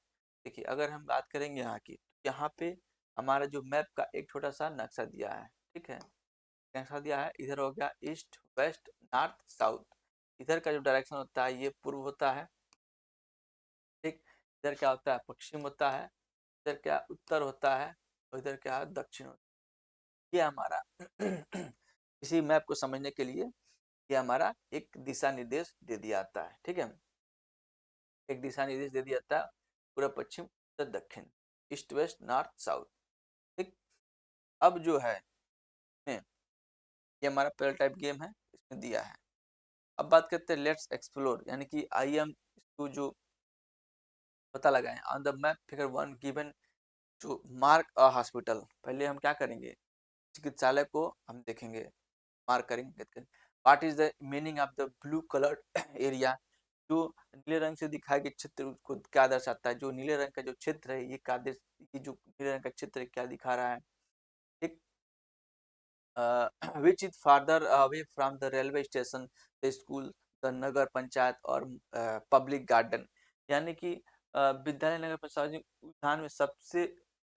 देखिए अगर हम बात करेंगे यहाँ की, यहाँ पे हमारा जो मैप का एक छोटा सा नक्शा दिया है, ठीक है, नक्शा दिया है, इधर हो गया ईस्ट, वेस्ट, नॉर्थ, साउथ, इधर का जो डायरेक्शन होता है ये पूर्व होता है, ठीक, इधर क्या होता है पश्चिम होता है, इधर क्या उत्तर होता है, और इधर क्या दक्षिण होता है। ये हमारा इसी मैप को समझने के लिए ये हमारा एक दिशा निर्देश दे दिया जाता है, ठीक है, एक दिशा निर्देश दे दिया जाता है, पूरा पश्चिम उत्तर दक्षिण, ईस्ट वेस्ट नॉर्थ साउथ, ठीक। अब जो है ये हमारा पहला टाइप गेम है, इसमें दिया है। अब बात करते हैं लेट्स एक्सप्लोर, यानी कि आइए हम इसको जो पता लगाएं। On the map figure 1 given to mark a hospital, पहले हम क्या करेंगे, चिकित्सालय को हम देखेंगे, मार्क करेंगे। What is the meaning of the blue coloured area, जो नीले रंग से दिखाए गए क्षेत्र को क्या दर्शाता है, जो नीले रंग का जो क्षेत्र है ये क्या ये जो नीले रंग का क्षेत्र है क्या दिखा रहा है, ठीक। which is farther away from the railway station, the school, the नगर पंचायत और पब्लिक गार्डन, यानी कि विद्यालय, नगर पंचायत उद्यान में सबसे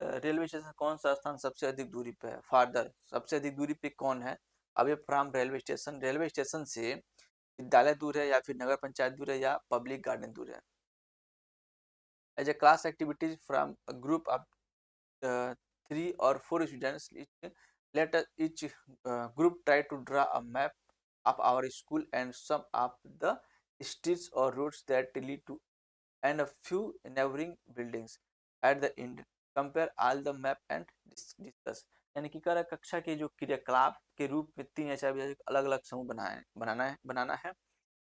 रेलवे स्टेशन कौन सा स्थान सबसे अधिक दूरी पे है, फार्दर सबसे अधिक दूरी पे कौन है, away from railway station, railway station से विद्यालय दूर है या फिर नगर पंचायत दूर है या पब्लिक गार्डन दूर है। As a class activities from a group of 3 or 4 students, let each group try to draw a map of our school and some of the streets or roads that lead to and a few neighboring buildings at the end, compare all the map and discuss, यानी कि कर कक्षा के जो क्रियाकलाप के रूप में 3 या 4 अलग अलग समूह बनाना है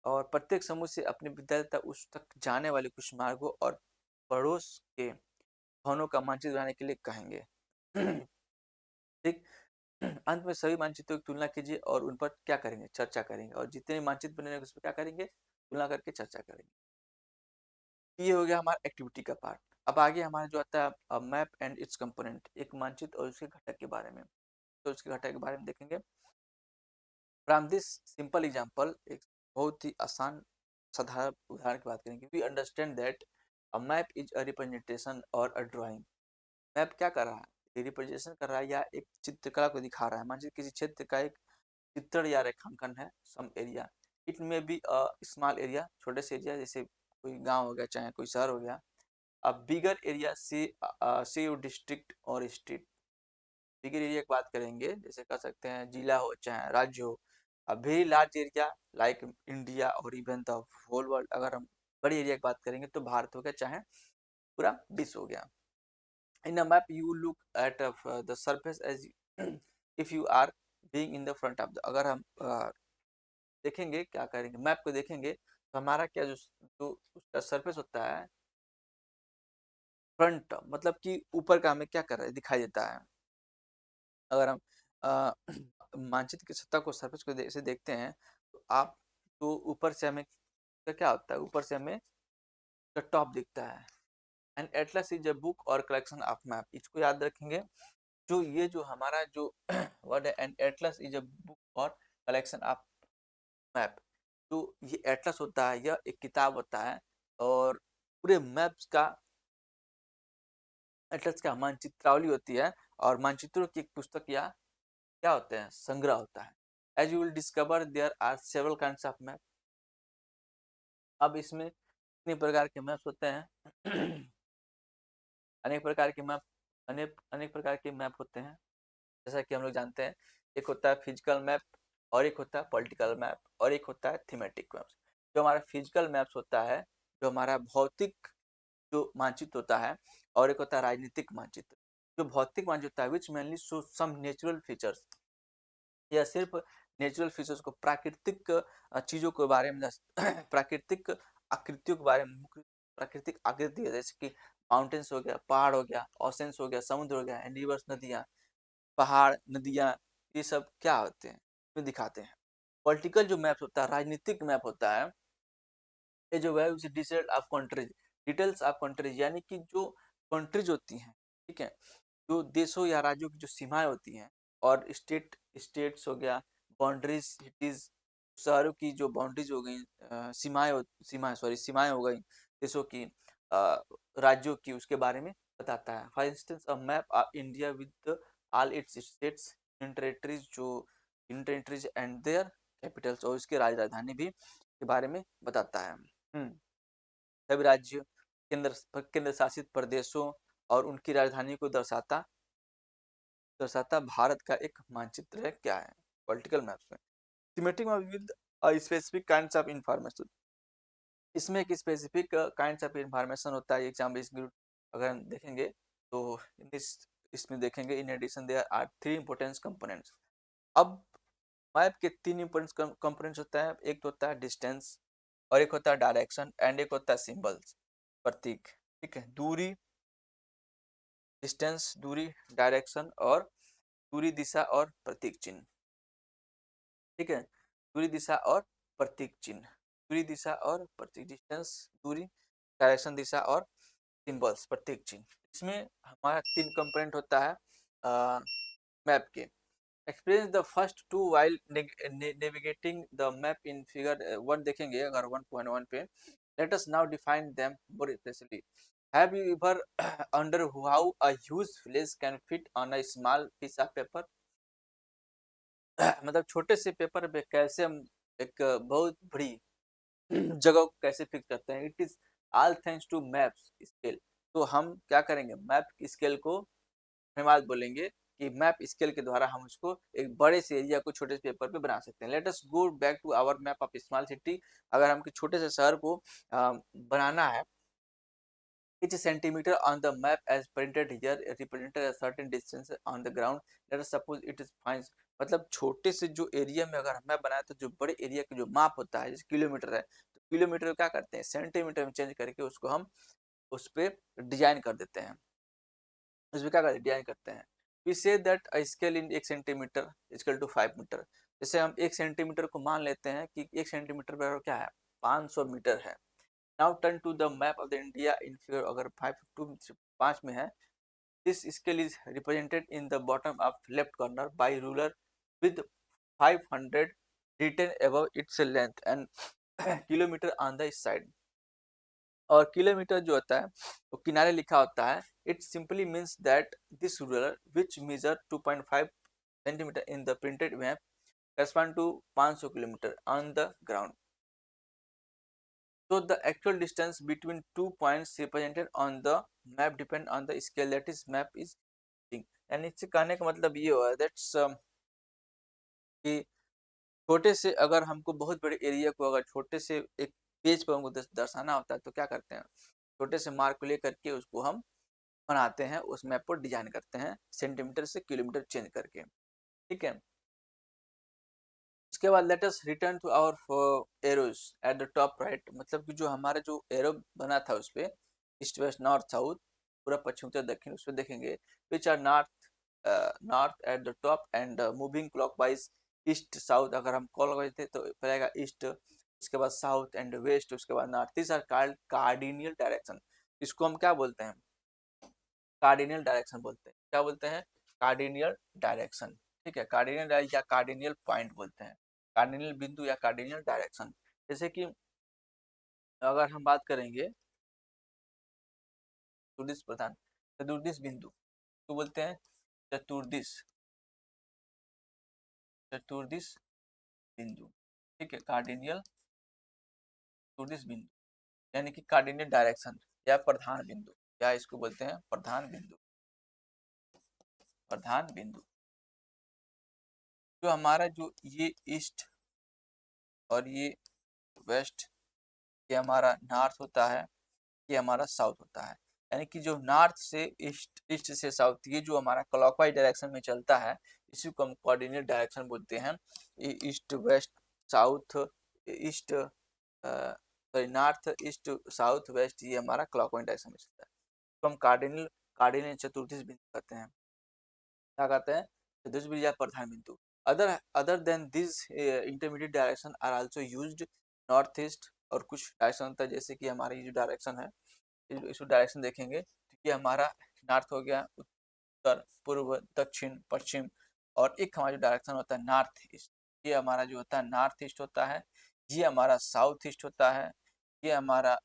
और प्रत्येक समूह से अपने विद्यालय तक उस तक जाने वाले कुछ मार्गों और पड़ोस के भवनों का मानचित्र बनाने के लिए कहेंगे। ठीक। अंत में सभी मानचित्रों की तुलना कीजिए और उन पर क्या करेंगे, चर्चा करेंगे, और जितने मानचित्र बने उस पर क्या करेंगे, तुलना करके चर्चा करेंगे। ये हो गया हमारा एक्टिविटी का पार्ट। अब आगे हमारा जो आता है मैप एंड इट्स कंपोनेंट, एक मानचित्र और उसके घटक के बारे में, तो उसके घटक के बारे में देखेंगे। फ्रॉम दिस सिंपल एग्जांपल, एक बहुत ही आसान साधारण उदाहरण की बात करेंगे। We understand that a map is a representation और अ ड्राइंग, मैप क्या कर रहा है, रिप्रेजेंटेशन कर रहा है या एक चित्रकला को दिखा रहा है, मान लीजिए किसी क्षेत्र का एक चित्रण या रेखांकन है, सम एरिया, इट में बी अ स्मॉल एरिया, छोटे से एरिया, जैसे कोई गांव हो गया चाहे कोई शहर हो गया। अब बिगर एरिया से योर डिस्ट्रिक्ट और स्टेट, बिगर एरिया की बात करेंगे जैसे कह सकते हैं जिला हो चाहे राज्य हो। अब very large area like India और इवन द होल वर्ल्ड, अगर हम बड़ी एरिया की बात करेंगे तो भारत हो गया, चाहे पूरा विश्व हो गया। In a map you look at the surface as if you are being in the front of the, अगर हम देखेंगे क्या करेंगे, मैप को देखेंगे तो हमारा क्या जो जो उसका सरफेस होता है, फ्रंट मतलब कि ऊपर का हमें क्या कर रहा है दिखाई देता है। अगर हम मानचित्र की सतह को, सरफेस को से देखते हैं तो आप तो ऊपर से हमें क्या होता है, ऊपर से हमें टॉप दिखता है। And Atlas is a book और कलेक्शन ऑफ मैप, इसको याद रखेंगे। जो ये जो हमारा जो वर्ड है, and Atlas is a book और कलेक्शन ऑफ मैप, तो ये एटलस होता है, यह एक किताब होता है और पूरे मैप्स का, एटलस का मानचित्रावली होती है और मानचित्रों की एक पुस्तक या क्या होते हैं, संग्रह होता है। As you will discover there are several kinds of map. अब इसमें कितने प्रकार के मैप्स होते हैं अनेक प्रकार के मैप, अनेक अनेक प्रकार के मैप होते हैं। जैसा कि हम लोग जानते हैं, एक होता है फिजिकल मैप और एक होता है पॉलिटिकल मैप और एक होता है थीमेटिक मैप्स। जो हमारा फिजिकल मैप्स होता है, जो हमारा भौतिक जो मानचित्र होता है, और एक होता है राजनीतिक मानचित्र। जो भौतिक मानचित्र होता है which mainly show some natural features, यह सिर्फ नेचुरल फीचर्स को, प्राकृतिक चीजों के बारे में प्राकृतिक आकृतियों के बारे में, प्राकृतिक आकृति जैसे कि माउंटेन्स हो गया, पहाड़ हो गया, ओशंस हो गया, समुद्र हो गया, रिवर्स नदियाँ, पहाड़, नदियाँ, ये सब क्या होते हैं, ये दिखाते हैं। पॉलिटिकल जो मैप होता है, राजनीतिक मैप होता है, ये जो है उसे detail of countries, details of countries यानी कि जो कंट्रीज होती हैं, ठीक है, जो देशों या राज्यों की जो सीमाएं होती हैं, और स्टेट्स हो गया, बाउंड्रीज, सिटीज, शहरों की जो बाउंड्रीज हो गई, सीमाएं हो गई देशों की, राज्यों की, उसके बारे में बताता है। For instance a map of India with all its states, union territories, जो union territories and their capitals, और इसके राजधानी भी के बारे में बताता है। सभी राज्य, केंद्र शासित प्रदेशों और उनकी राजधानी को दर्शाता भारत का एक मानचित्र है, क्या है, पॉलिटिकल मैप्स में। Thematic map with specific kinds of information, इसमें एक स्पेसिफिक काइंड्स ऑफ इंफॉर्मेशन होता है। एग्जाम्पल अगर हम देखेंगे तो इसमें देखेंगे, in addition there are three important components. अब मैप के तीन इंपोर्टेंट कंपोनेंट्स होता है, एक तो होता है डिस्टेंस, और एक होता है डायरेक्शन, एंड एक होता है सिंबल्स, प्रतीक, ठीक है। दूरी, डिस्टेंस दूरी, डायरेक्शन, और दूरी, दिशा और प्रतीक चिन्ह, ठीक है। दूरी, दिशा और प्रतीक चिन्ह, दूरी, दिशा और प्रतीक, डिस्टेंस, दूरी, डायरेक्शन, दिशा और सिंबल्स, प्रतीक चिन्ह। इसमें हमारा तीन कंपोनेंट होता है मैप के। Experience the first two while navigating the map in figure 1 देखेंगे अगर 1.1 पे। Let us now define them more specially. Have you ever under how a huge village can fit on a small piece of paper? मतलब छोटे से paper पे कैसे हम एक बहुत बड़ी जगह को कैसे फिक्स करते हैं। It is all thanks to maps scale. तो हम क्या करेंगे, मैप स्केल को हम आज बोलेंगे कि मैप स्केल के द्वारा हम उसको एक बड़े से एरिया को छोटे से पेपर पे बना सकते हैं। Let us go back to our map of small city. अगर हम छोटे से शहर को बनाना है, each centimeter on the map as printed here represented a certain distance on the ground. Let us suppose it is fine, मतलब छोटे से जो एरिया में अगर मैप बनाया तो जो बड़े एरिया का जो माप होता है, जैसे किलोमीटर है तो किलोमीटर को क्या करते हैं, सेंटीमीटर में चेंज करके उसको हम उस पर डिजाइन कर देते हैं, उसमें क्या करते हैं, डिजाइन करते हैं। We say that a scale in 1 centimetre equal to 5 metre. जैसे हम 1 सेंटीमीटर को मान लेते हैं कि 1 सेंटीमीटर बराबर क्या है, 500 मीटर है। Now turn to the map of the India in figure अगर 5 में है। This scale is represented in the bottom of left corner by ruler with 500 written above its length and kilometer on the side। और kilometre जो होता है वो किनारे लिखा होता है। It simply means that this ruler which measure 2.5 centimeter in the printed map correspond to 500 kilometer on the ground। So the actual distance between 2 points represented on the map depend on the scale that is map is using। यानी इससे कहने का मतलब ये हुआ that's कि छोटे से अगर हमको बहुत बड़े एरिया को अगर छोटे से एक पेज पर हमको दर्शाना होता है तो क्या करते हैं, छोटे से मार्क को लेकर के उसको हम बनाते हैं, उस मैप को डिजाइन करते हैं सेंटीमीटर से किलोमीटर चेंज करके, ठीक है। उसके बाद let us return to our arrows at the top right, मतलब कि जो हमारा जो एरो बना था उस पे ईस्ट वेस्ट नॉर्थ साउथ पूरा पश्चिम उत्तर दक्षिण, उस पर देखेंगे which are north north at the top and moving clockwise east south, अगर हम क्लॉकवाइज थे तो पड़ेगा ईस्ट, उसके बाद साउथ एंड वेस्ट, उसके बाद north, this are called cardinal direction. इसको हम क्या बोलते हैं, कार्डिनल डायरेक्शन बोलते हैं। क्या बोलते हैं, कार्डिनल डायरेक्शन, ठीक है। कार्डिनल या कार्डिनल पॉइंट बोलते हैं, कार्डिनल बिंदु या कार्डिनल डायरेक्शन। जैसे कि अगर हम बात करेंगे चतुर्दिश प्रधान, चतुर्दिश बिंदु तो बोलते हैं चतुर्दिश, चतुर्दिश बिंदु, ठीक है, कार्डिनल चतुर्दिश बिंदु, यानी कि कार्डिनल डायरेक्शन या प्रधान बिंदु, या इसको बोलते हैं प्रधान बिंदु, प्रधान बिंदु। जो हमारा जो ये ईस्ट और ये वेस्ट, ये हमारा नॉर्थ होता है, ये हमारा साउथ होता है, यानी कि जो नॉर्थ से ईस्ट, ईस्ट से साउथ, ये जो हमारा क्लॉकवाइज डायरेक्शन में चलता है इसी को हम कोऑर्डिनेट डायरेक्शन बोलते हैं। East west south east sorry north east south west, ये हमारा क्लॉकवाइज डायरेक्शन में चलता है, तो हम कार्डिनल कार्डिनल चतुर्दिश बिंदु कहते हैं। क्या कहते हैं, चतुर्दिश बिंदु या प्रधान बिंदु। Other than this intermediate direction are also used north east, और कुछ डायरेक्शन होता है जैसे कि हमारी जो डायरेक्शन है, इसको डायरेक्शन देखेंगे तो ये हमारा नॉर्थ हो गया, उत्तर पूर्व दक्षिण पश्चिम, और एक हमारा जो डायरेक्शन होता है नॉर्थ ईस्ट, ये हमारा जो होता है नॉर्थ ईस्ट होता है, ये हमारा साउथ ईस्ट होता है, ये हमारा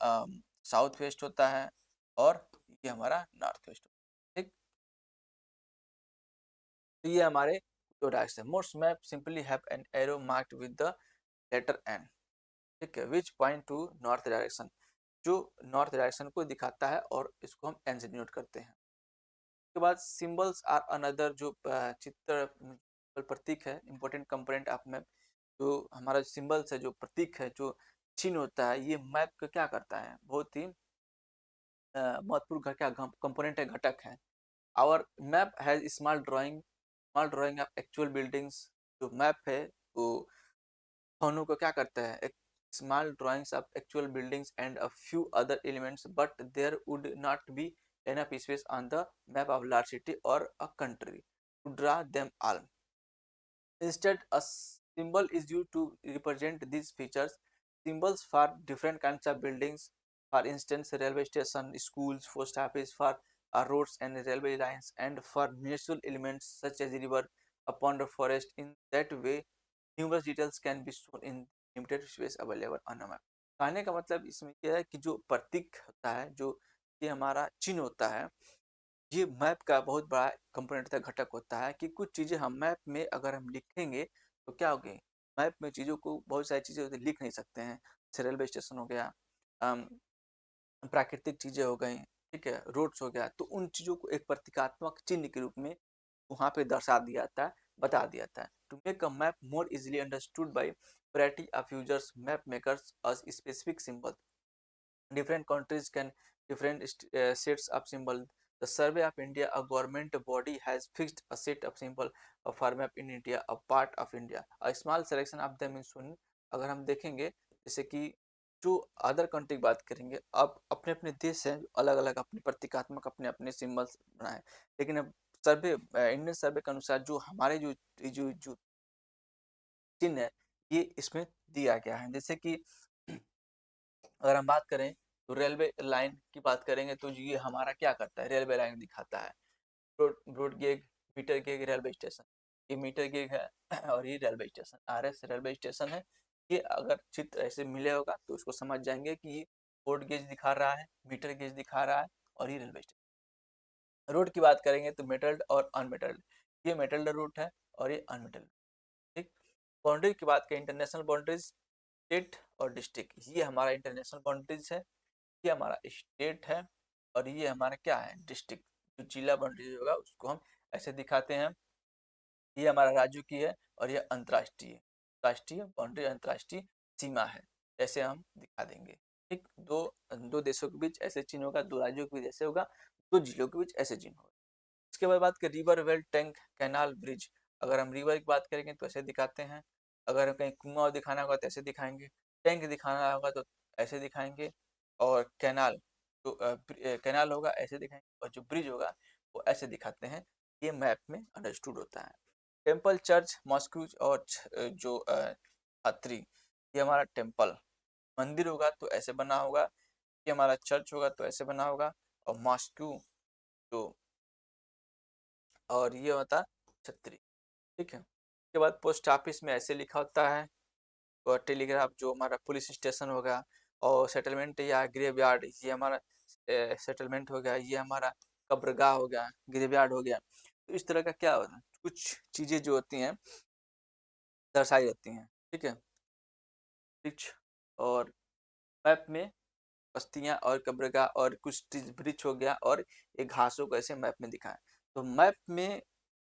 साउथ वेस्ट होता है, और ये हमारा नॉर्थ वेस्ट होता है, ठीक। तो ये हमारे दो direction. Most map simply have an arrow marked with the letter N, ठीक है, which point to north direction, जो नॉर्थ डायरेक्शन को दिखाता है, और इसको हम एन से डिनोट करते हैं। उसके बाद सिंबल्स आर अनदर, जो चित्र प्रतीक है, इंपॉर्टेंट कंपोनेंट ऑफ मैप। जो हमारा सिंबल्स है, जो प्रतीक है, जो चिन्ह होता है, ये मैप का क्या करता है, बहुत ही महत्वपूर्ण क्या कंपोनेंट है, घटक है। Our map has small drawing of actual buildings, जो मैप है वो भवनों को क्या करता है, एक small drawings of actual buildings and a few other elements, but there would not be enough space on the map of large city or a country to draw them all. Instead, a symbol is used to represent these features. Symbols for different kinds of buildings, for instance, railway station, schools, post office, for roads and railway lines, and for natural elements such as river, a pond or forest. In that way, numerous details can be shown in limited space available on a map. कहने का मतलब इसमें यह है कि जो प्रतीक होता है, जो ये हमारा चिन्ह होता है, ये मैप का बहुत बड़ा कंपोनेंट था, घटक होता है कि कुछ चीज़ें हम मैप में अगर हम लिखेंगे तो क्या होगी, मैप में चीज़ों को बहुत सारी चीज़ें लिख नहीं सकते हैं, जैसे रेलवे स्टेशन हो गया, प्राकृतिक चीज़ें हो गई, ठीक है, रोड्स हो गया, तो उन चीज़ों को एक प्रतीकात्मक चिन्ह के रूप में वहाँ पे दर्शा दिया जाता है, बता दिया जाता है। To make a map more easily understood by variety of users, map makers a specific symbol, different countries can different sets of symbol. The Survey of India, a government body, has fixed a set of symbol of for map in India, a part of India. A small selection of them is shown. अगर हम देखेंगे जैसे कि जो other country की बात करेंगे, अब अपने अपने देश हैं, अलग अलग अपने प्रतीकात्मक अपने अपने सिंबल्स बनाए, लेकिन अब सर्वे इंडियन सर्वे के अनुसार जो हमारे जो चिन्ह है, ये इसमें दिया गया है। जैसे कि अगर हम बात करें तो रेलवे लाइन की बात करेंगे तो ये हमारा क्या करता है, रेलवे लाइन दिखाता है, broad gauge, metre gauge railway station, ये मीटर गेज है और ये railway station, RS railway station है। ये अगर चित्र ऐसे मिले होगा तो उसको समझ जाएंगे कि ये ब्रॉड गेज दिखा रहा है, मीटर गेज दिखा रहा है, और ये रेलवे स्टेशन। रोड की बात करेंगे तो मेटल्ड और अनमेटल्ड, ये मेटल्ड रूट है और ये अनमेटल्ड, ठीक। बाउंड्री की बात करें, इंटरनेशनल बाउंड्रीज, स्टेट और डिस्ट्रिक्ट, ये हमारा इंटरनेशनल बाउंड्रीज है, ये हमारा स्टेट है, और ये हमारा क्या है, डिस्ट्रिक्ट। जो जिला बाउंड्री होगा उसको हम ऐसे दिखाते हैं, ये हमारा राज्य की है और ये अंतर्राष्ट्रीय, राष्ट्रीय बाउंड्री अंतर्राष्ट्रीय सीमा है। ऐसे हम दिखा देंगे। ठीक, दो दो देशों के बीच ऐसे चिन्ह होगा, दो राज्यों के बीच ऐसे होगा, दो जिलों के बीच ऐसे चिन्ह होगा। इसके बाद बात करें river, well, tank, canal, bridge. अगर हम रिवर की बात करेंगे तो ऐसे दिखाते हैं, अगर कहीं कुआं दिखाना होगा तो ऐसे दिखाएंगे, टैंक दिखाना होगा तो ऐसे दिखाएंगे, और कैनाल तो कैनाल होगा ऐसे दिखाएंगे, और जो ब्रिज होगा वो ऐसे दिखाते हैं। ये मैप में अंडरस्टूड होता है। टेम्पल, चर्च, मॉस्क्यूज और जो छतरी, ये हमारा टेम्पल मंदिर होगा तो ऐसे बना होगा, ये हमारा चर्च होगा तो ऐसे बना होगा, और मॉस्क्यू जो और ये होता छतरी। ठीक है, उसके बाद पोस्ट ऑफिस में ऐसे लिखा होता है, और टेलीग्राफ जो हमारा पुलिस स्टेशन होगा, और सेटलमेंट या ग्रेवयार्ड ये हमारा सेटलमेंट हो गया, ये हमारा कब्रगाह हो गया, ग्रेवयार्ड हो गया। तो इस तरह का क्या कुछ चीजें जो होती हैं दर्शाई जाती हैं। ठीक है, ठीक। और मैप में बस्तियां और कब्रगाह और कुछ चीज ब्रिज हो गया, और एक घासों को ऐसे मैप में दिखाएं। तो मैप में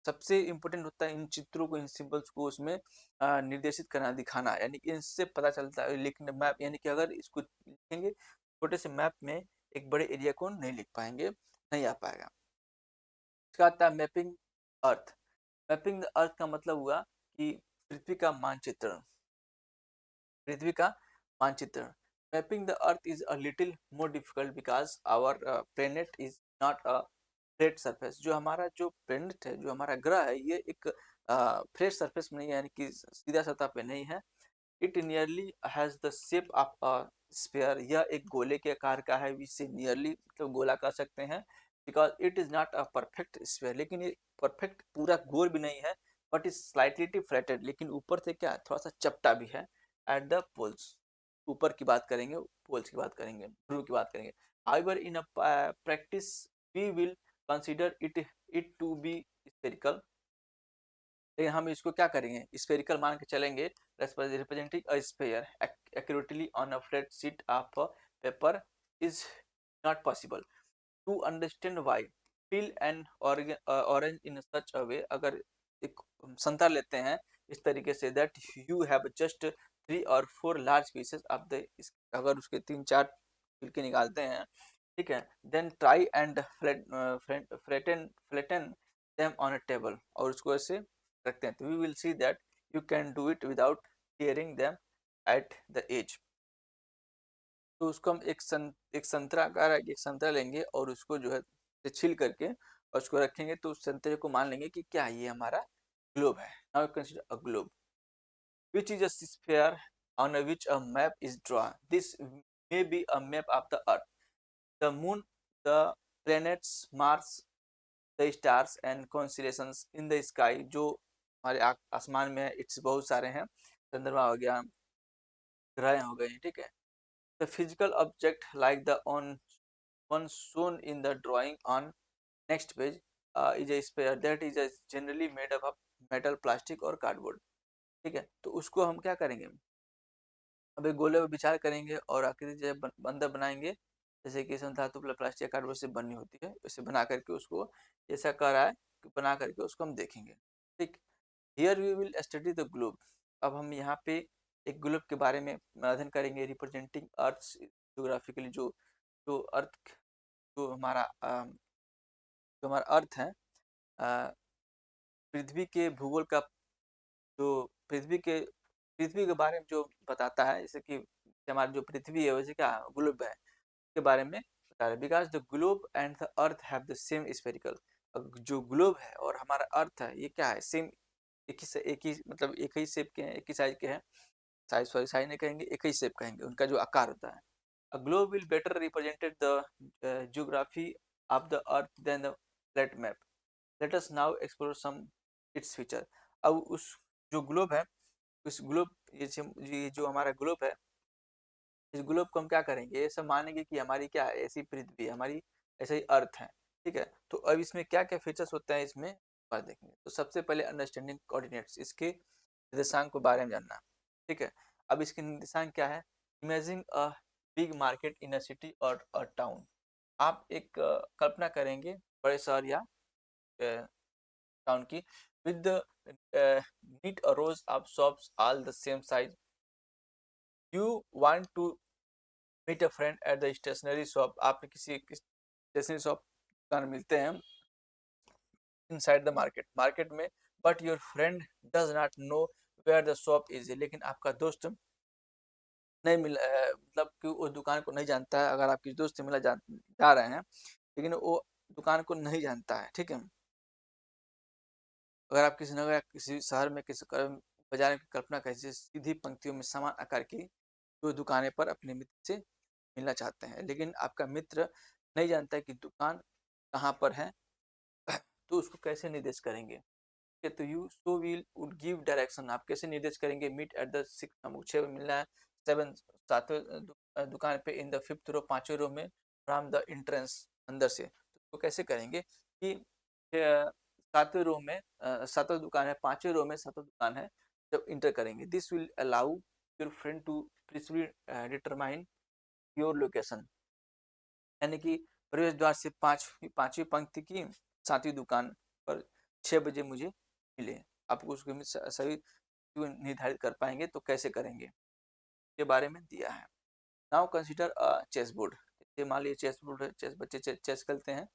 सबसे इम्पोर्टेंट होता है इन चित्रों को, इन सिंबल्स को उसमें निर्देशित करना, दिखाना, यानी कि इनसे पता चलता है लिखने मैप, यानी कि अगर इसको लिखेंगे छोटे से मैप में एक बड़े एरिया को नहीं लिख पाएंगे, नहीं आ पाएगा। इसका आता है मैपिंग अर्थ। मैपिंग द अर्थ का मतलब हुआ कि पृथ्वी का मानचित्रण, पृथ्वी का मानचित्रण। Mapping the earth is a little more difficult because our planet is not a flat surface. जो हमारा जो प्लेनेट है, जो हमारा ग्रह है, ये एक फ्लैट सरफेस में नहीं है, यानी कि सीधा सतह पे नहीं है। It nearly has the shape of a sphere, यह एक गोले के आकार का है, इसे नियरली मतलब गोला कह सकते हैं। Because it is not a perfect sphere, लेकिन ये परफेक्ट पूरा गोल भी नहीं है, बट इज स्लाइटली फ्लैटेड, लेकिन ऊपर से क्या थोड़ा सा चपटा भी है। एट द पोल्स, ऊपर की बात करेंगे, पोल्स की बात करेंगे, ध्रुव की बात करेंगे। However in a practice we will consider it to be spherical, लेकिन हम इसको क्या करेंगे, स्फेरिकल मान के चलेंगे। Representing a sphere accurately on a flat sheet of paper is not possible. To understand why peel and orange in such a way, अगर एक संतरा लेते हैं इस तरीके से, that you have just 3 or 4 large pieces of the, अगर उसके 3-4 छिलके निकालते हैं, ठीक है, then try and flatten them on a table, और उसको ऐसे रखते हैं, तो we will see that you can do it without tearing them at the edge. तो उसको हम एक संतरा का एक संतरा लेंगे, और उसको जो है छील करके और उसको रखेंगे, तो उस संतरे को मान लेंगे कि क्या ये हमारा ग्लोब है। Now consider a globe which is a sphere on which a map is drawn. This may be a map of the earth, the moon, the planets, Mars, the stars and constellations in the sky, जो हमारे आसमान में है, it's बहुत सारे हैं, चंद्रमा हो गया, ग्रह हो गए, ठीक है। The physical object like the one shown in the drawing on next page is a sphere that is generally made up of metal, plastic और cardboard, ठीक है। तो उसको हम क्या करेंगे, अब एक गोले पर विचार करेंगे और आकृति जो है अंदर बनाएंगे, जैसे कि इसमें धातु प्लास्टिक कार्डबोर्ड से बनी होती है, उसे बना करके उसको ऐसा कर रहा है कि बना करके उसको हम देखेंगे। ठीक, here we will study the globe. अब हम यहाँ पे एक ग्लोब के बारे में अध्ययन करेंगे, रिप्रेजेंटिंग अर्थ ज्योग्राफिकली, जो अर्थ जो हमारा अर्थ है, पृथ्वी के भूगोल का, जो पृथ्वी के बारे में जो बताता है, जैसे कि हमारी जो पृथ्वी है वैसे क्या ग्लोब है के बारे में बता रहे। Because the globe and the earth have the same spherical, जो ग्लोब है और हमारा अर्थ है ये क्या है, सेम, एक ही मतलब एक ही शेप के हैं, एक ही साइज के हैं, साइज सॉरी साइज नहीं कहेंगे, एक ही शेप कहेंगे, उनका जो आकार होता है। A globe will better represented the geography of the earth than the flat map. Let us now explore some its feature. अब उस जो ग्लोब है, उस ग्लोब ये जो हमारा ग्लोब है, इस ग्लोब को हम क्या करेंगे, ये सब मानेंगे कि हमारी क्या है, ऐसी पृथ्वी हमारी, ऐसे ही अर्थ है, ठीक है। तो अब इसमें क्या क्या फीचर्स होते हैं इसमें बार देखेंगे। तो सबसे पहले अंडरस्टैंडिंग कोऑर्डिनेट्स, इसके निर्देशांक के बारे में जानना, ठीक है। अब इसके निर्देशांक क्या है, imagine a big market in a city और अ टाउन। आप एक कल्पना करेंगे बड़े शहर या टाउन की, with neat rows of shops all the same size, You want to meet a friend at the stationery shop. आप किसी स्टेशनरी शॉप दुकान मिलते हैं inside the मार्केट में, but your friend does not know where the shop is. लेकिन आपका दोस्त नहीं मिला मतलब कि उस दुकान को नहीं जानता है। अगर आप किसी दोस्त से मिला जा रहे हैं लेकिन वो दुकान को नहीं जानता है, ठीक है। अगर आप किसी नगर या किसी शहर में किसी बाजार की कल्पना करें, सीधी पंक्तियों में समान आकार की दो दुकानें पर अपने मित्र से मिलना चाहते हैं, लेकिन आपका मित्र नहीं जानता है कि दुकान कहाँ पर है, तो उसको कैसे निर्देश करेंगे? तो you so will would give direction. आप कैसे निर्देश करेंगे? मीट एट द 6, हमको 6 बजे मिलना है, 7 सातवें दुकान पे, इन द 5th रो, 5वें रो में, फ्रॉम द एंट्रेंस, अंदर से। तो कैसे करेंगे कि 7वें रो में 7वां दुकान है, 5वें रो में 7वां दुकान है, जब इंटर करेंगे this will allow your friend to precisely determine your location. यानी कि प्रवेश द्वार से पांचवी पंक्ति की 7वीं दुकान पर 6 बजे मुझे मिले। आपको उसके में सभी निर्धारित कर पाएंगे तो कैसे करेंगे के बारे में दिया है। Now consider a chess board. मान लीजिए चेस बोर्ड है, चेस बच्चे चेस खेलते हैं।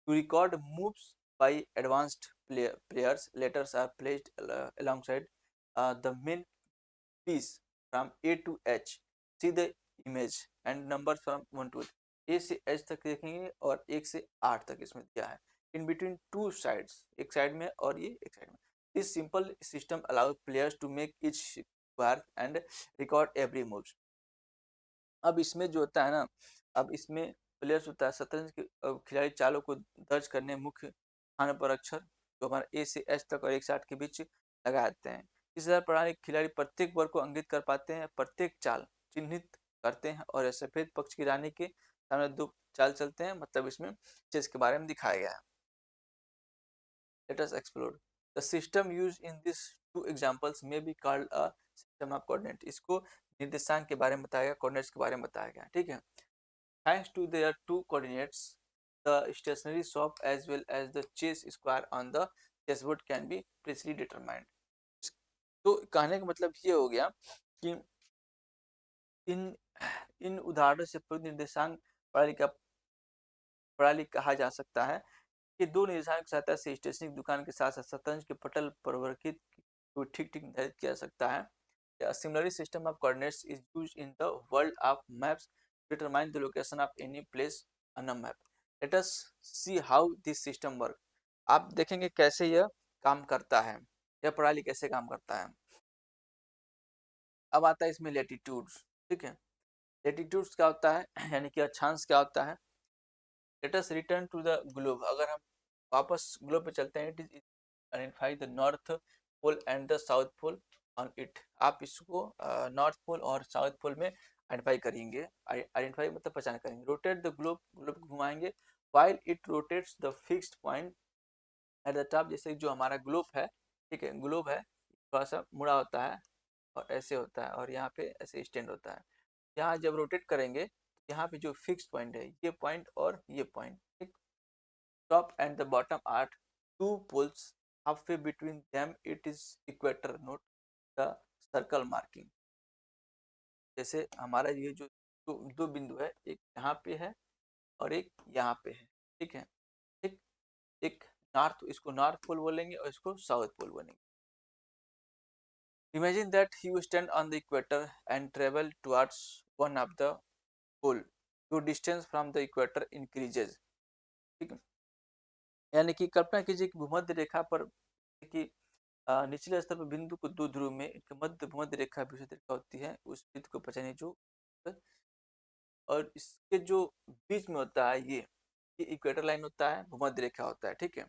To record moves by advanced players, letters are placed alongside the main piece from A to H. See the image and numbers from 1 to 8। A से H तक देखेंगे और 1 से 8 तक इसमें दिया है। इन बिटवीन टू साइड्स, एक साइड में और ये एक साइड में। This simple system allow players to make each square and record every move. अब इसमें जो होता है ना, अब इसमें प्लेयर्स होता है, शतरंज के खिलाड़ी चालों को दर्ज करने मुख्य स्थान पर अक्षर जो हमारा ए से एच तक और 1 से 8 के बीच लगा देते हैं। इस तरह प्रणाली खिलाड़ी प्रत्येक वर्ग को अंकित कर पाते हैं, प्रत्येक चाल चिन्हित करते हैं और सफेद पक्ष की रानी के सामने 2 चाल चलते हैं। मतलब इसमें चेस के बारे में दिखाया गया है। Let us explore. The system used in these two examples may be called a system of coordinate. इसको निर्देशांक के बारे में बताया गया, कोऑर्डिनेट्स के बारे में बताया गया, ठीक है। Thanks to their two coordinates, the stationary shop as well as the chess square on the chessboard can be precisely determined. तो कहने का मतलब ये हो गया कि इन इन उदाहरणों से निर्देशांक प्रणाली कहा जा सकता है कि दो निर्देशांक की सहायता से स्टेशनरी दुकान के साथ साथ शतरंज के पटल पर वर्गीकृत को ठीक निर्धारित किया जा सकता है। A similar system of coordinates is used in the world of maps to determine the location of any place on a map. Let us see how this system work. आप देखेंगे कैसे यह काम करता है, यह प्रणाली कैसे काम करता है। अब आता है इसमें लेटीट्यूड्स, ठीक है। लेटीट्यूड्स क्या होता है यानी कि अक्षांश क्या होता है। Let us return to the globe. अगर हम वापस ग्लोब पे चलते हैं, it is identify the north pole and the south pole on it. आप इसको नॉर्थ पोल और साउथ पोल में आइडेंटिफाई करेंगे, आइडेंटिफाई मतलब पहचान करेंगे। रोटेट द ग्लोब, ग्लोब को घुमाएंगे while it rotates the fixed point eight the top. जैसे जो हमारा ग्लोब है, ठीक है, ग्लोब है थोड़ा सा मुड़ा होता है और ऐसे होता है और यहाँ पे ऐसे स्टैंड होता है। यहाँ जब रोटेट करेंगे यहाँ पे जो फिक्स पॉइंट है, ये पॉइंट और ये पॉइंट, ठीक। Top and the bottom are two poles, halfway between them it is equator, note the circle marking। जैसे हमारा ये जो दो बिंदु है, एक यहाँ पे है और एक यहाँ पे है, ठीक है, ठीक। एक नॉर्थ, इसको नॉर्थ पोल बोलेंगे और इसको साउथ पोल बोलेंगे। Imagine that you stand on the equator and travel towards one of the pole. Your distance from the equator increases, ठीक है। यानी कि कल्पना कीजिए कि भूमध्य रेखा पर कि निचले स्तर पर बिंदु को दो ध्रुव में मध्य भूमध्य रेखा विषुवत रेखा होती है, उस बिंदु को पहचानिए जो, और इसके जो बीच में होता है ये इक्वेटर लाइन होता है, भूमध्य रेखा होता है, ठीक है।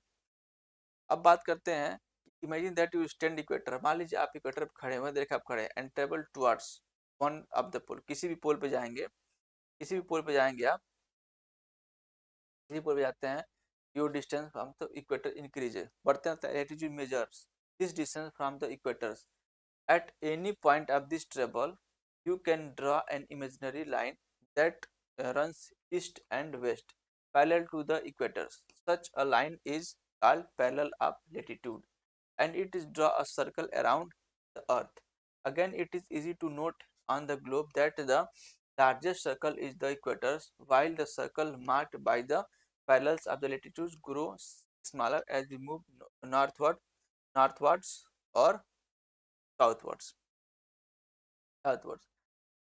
अब बात करते हैं, imagine that you stand equator. मान लीजिए आप इक्वेटर पर खड़े हैं, मध्य रेखा पर खड़े हैं, and travel towards one of the pole. किसी भी पोल पे जाएंगे, किसी भी पोल पे जाएंगे आप, किसी पोल पे जाते हैं, your distance from the equator increases, बढ़ते हैं latitude measures this distance from the equators. At any point of this travel, you can draw an imaginary line that runs east and west, parallel to the equators. Such a line is called parallel of latitude, and it is draw a circle around the earth. Again, it is easy to note on the globe that the largest circle is the equator, while the circle marked by the parallels of the latitudes grow smaller as we move northwards or southwards. Southwards.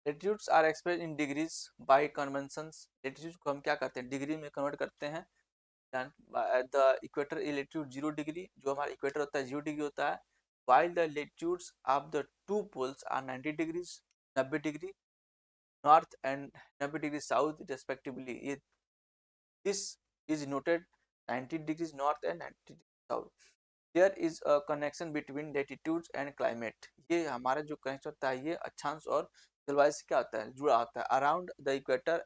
Latitudes are expressed in degrees by conventions. Latitudes को हम क्या करते हैं, degree में convert करते हैं. The equator is latitude 0 degree, जो हमारा इक्वेटर होता है 0 डिग्री होता है. while the latitudes of the two poles are 90 degrees 90 degree north and 90 degrees south respectively. This is noted 90 degrees north and 90 degrees south. There is a connection between latitudes and climate. ये हमारा जो connection होता है ये अक्षांश और जलवायु से क्या होता है, जुड़ा होता है. अराउंड द इक्वेटर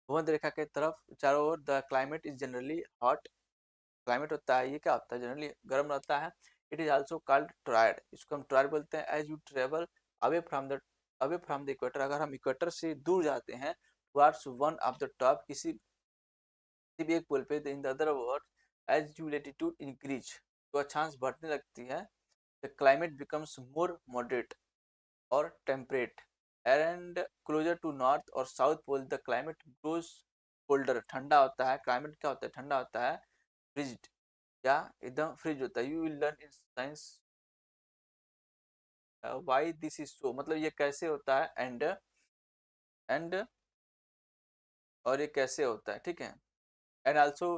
भूमध्य रेखा के तरफ चारों ओर the climate is generally hot. Climate होता है ये क्या होता है, जनरली गर्म रहता है. It is also called torrid, इसको हम टॉर्राइड बोलते हैं. As you travel away from the equator, अगर हम इक्वेटर से दूर जाते हैं towards one of the top, किसी भी एक पोल पे, in the other word as you latitude increase, तो अक्षांश बढ़ने लगती है. The climate becomes more moderate और temperate and closer to north और south pole the climate grows colder, ठंडा होता है. क्लाइमेट क्या होता है, ठंडा होता है, फ्रिज्ड या एकदम फ्रिज होता है. You will learn in science why this is so, मतलब ये कैसे होता है, एंड और ये कैसे होता है, ठीक है. And also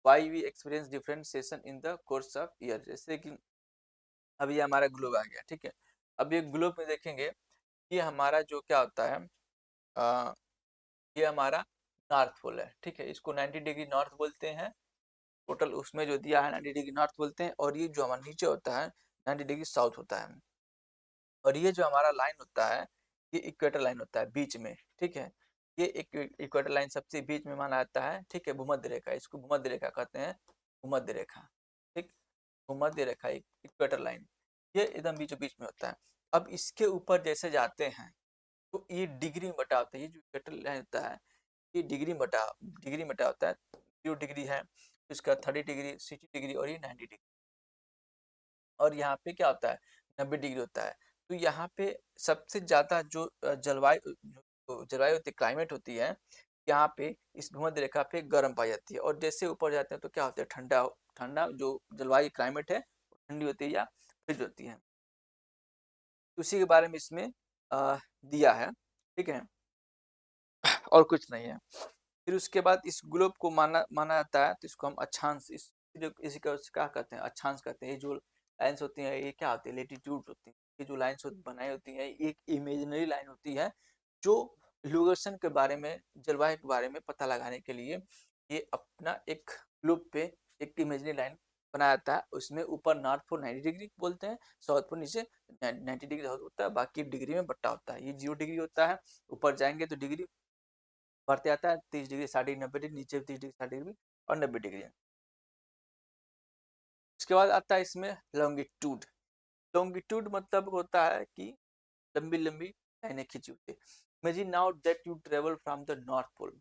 why we experience different session in the course of year. जैसे कि अभी ये हमारा ग्लोब आ गया, ठीक है. अब ये ग्लोब में देखेंगे ये हमारा जो क्या होता है, ये हमारा नॉर्थ पोल है, ठीक है. इसको 90 डिग्री नॉर्थ बोलते हैं. टोटल उसमें जो दिया है 90 डिग्री नॉर्थ बोलते हैं. और ये जो हमारा नीचे होता है 90 डिग्री साउथ होता है. और ये जो हमारा लाइन होता है ये इक्वेटर लाइन होता है बीच में, ठीक है. ये इक्वेटर लाइन सबसे बीच में माना जाता है, ठीक है. भूमध्य रेखा, इसको भूमध्य रेखा कहते हैं, भूमध्य रेखा, ठीक. भूमध्य रेखा इक्वेटर लाइन ये एकदम बीचों बीच में होता है. अब इसके ऊपर जैसे जाते हैं तो ये डिग्री में बटा होता है. ये जो इक्वेटर लाइन होता है ये डिग्री में बटा होता है. 0 डिग्री है, इसका 30 डिग्री 60 डिग्री और ये 90 डिग्री. और यहाँ पे क्या होता है 90 डिग्री होता है. तो यहाँ पे सबसे ज्यादा जो जलवायु होती है, क्लाइमेट होती है, यहाँ पे इस भूमध्य रेखा पे गर्म पाई जाती है. और जैसे ऊपर जाते हैं तो क्या होता है, ठंडा ठंडा जो जलवायु क्लाइमेट है ठंडी होती है या फ्रिज होती है. उसी के बारे में इसमें दिया है, ठीक है, और कुछ नहीं है. फिर उसके बाद इस ग्लोब को माना जाता है, तो इसको हम अक्षांश इसी का क्या कहते हैं, अक्षांश कहते हैं. ये जो लाइन्स होती हैं ये क्या होती है, लेटीट्यूड होती है. ये जो लाइन्स बनाई होती है एक इमेजिनरी लाइन होती है जो लोकेशन के बारे में, जलवायु के बारे में पता लगाने के लिए ये अपना एक ग्लोब पे एक इमेजिनरी लाइन बनाया जाता है. उसमें ऊपर नॉर्थ पोल 90 डिग्री बोलते हैं, साउथ पोल नीचे 90 डिग्री होता है, बाकी डिग्री में बट्टा होता है. ये 0 डिग्री होता है, ऊपर जाएंगे तो डिग्री बढ़ते आता है, 30 डिग्री 60 डिग्री 90 डिग्री, नीचे 30 डिग्री 60 डिग्री और 90 डिग्री. उसके बाद आता है इसमें लॉन्गिट्यूड. लॉन्गिट्यूड मतलब होता है कि लंबी लंबी लाइनें खींची होती है. Imagine now that you travel from the north pole.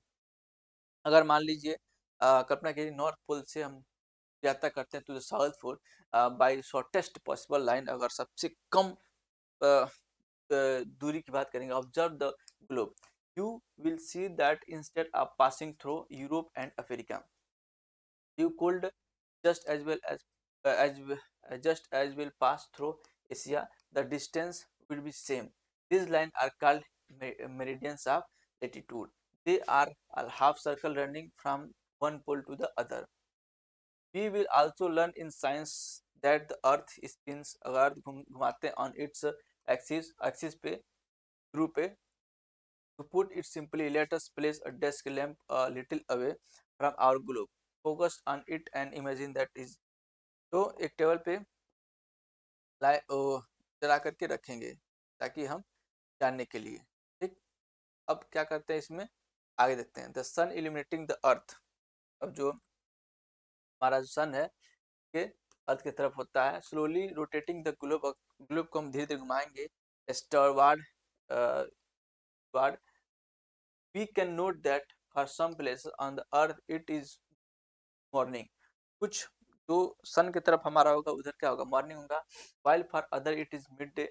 अगर मान लीजिए कल्पना कीजिए नॉर्थ पोल से हम यात्रा करते हैं to the south pole by shortest possible line. अगर सबसे कम दूरी की बात करेंगे, observe the globe, you will see that instead of passing through Europe and Africa, you could just as well just as well pass through Asia. The distance will be same. These lines are called meridians of latitude. They are a half circle running from one pole to the other. We will also learn in science that the earth spins, अर्थ घुमाते on its axis पे, ध्रुव पे. To put it simply, let us place a desk lamp a little away from our globe. Focus on it and imagine that is. तो एक table पे जला करके रखेंगे ताकि हम जानने के लिए, ठीक. अब क्या करते हैं इसमें, आगे देखते हैं. The sun illuminating the earth. अब जो हमारा जो सन है के अर्थ की तरफ होता है. Slowly rotating the globe. Globe को हम धीरे धीरे घुमाएंगे स्टारवार्ड. We can note that for some places on the earth it is morning. कुछ जो सन की तरफ हमारा होगा उधर क्या होगा, मॉर्निंग होगा. while for other it is midday.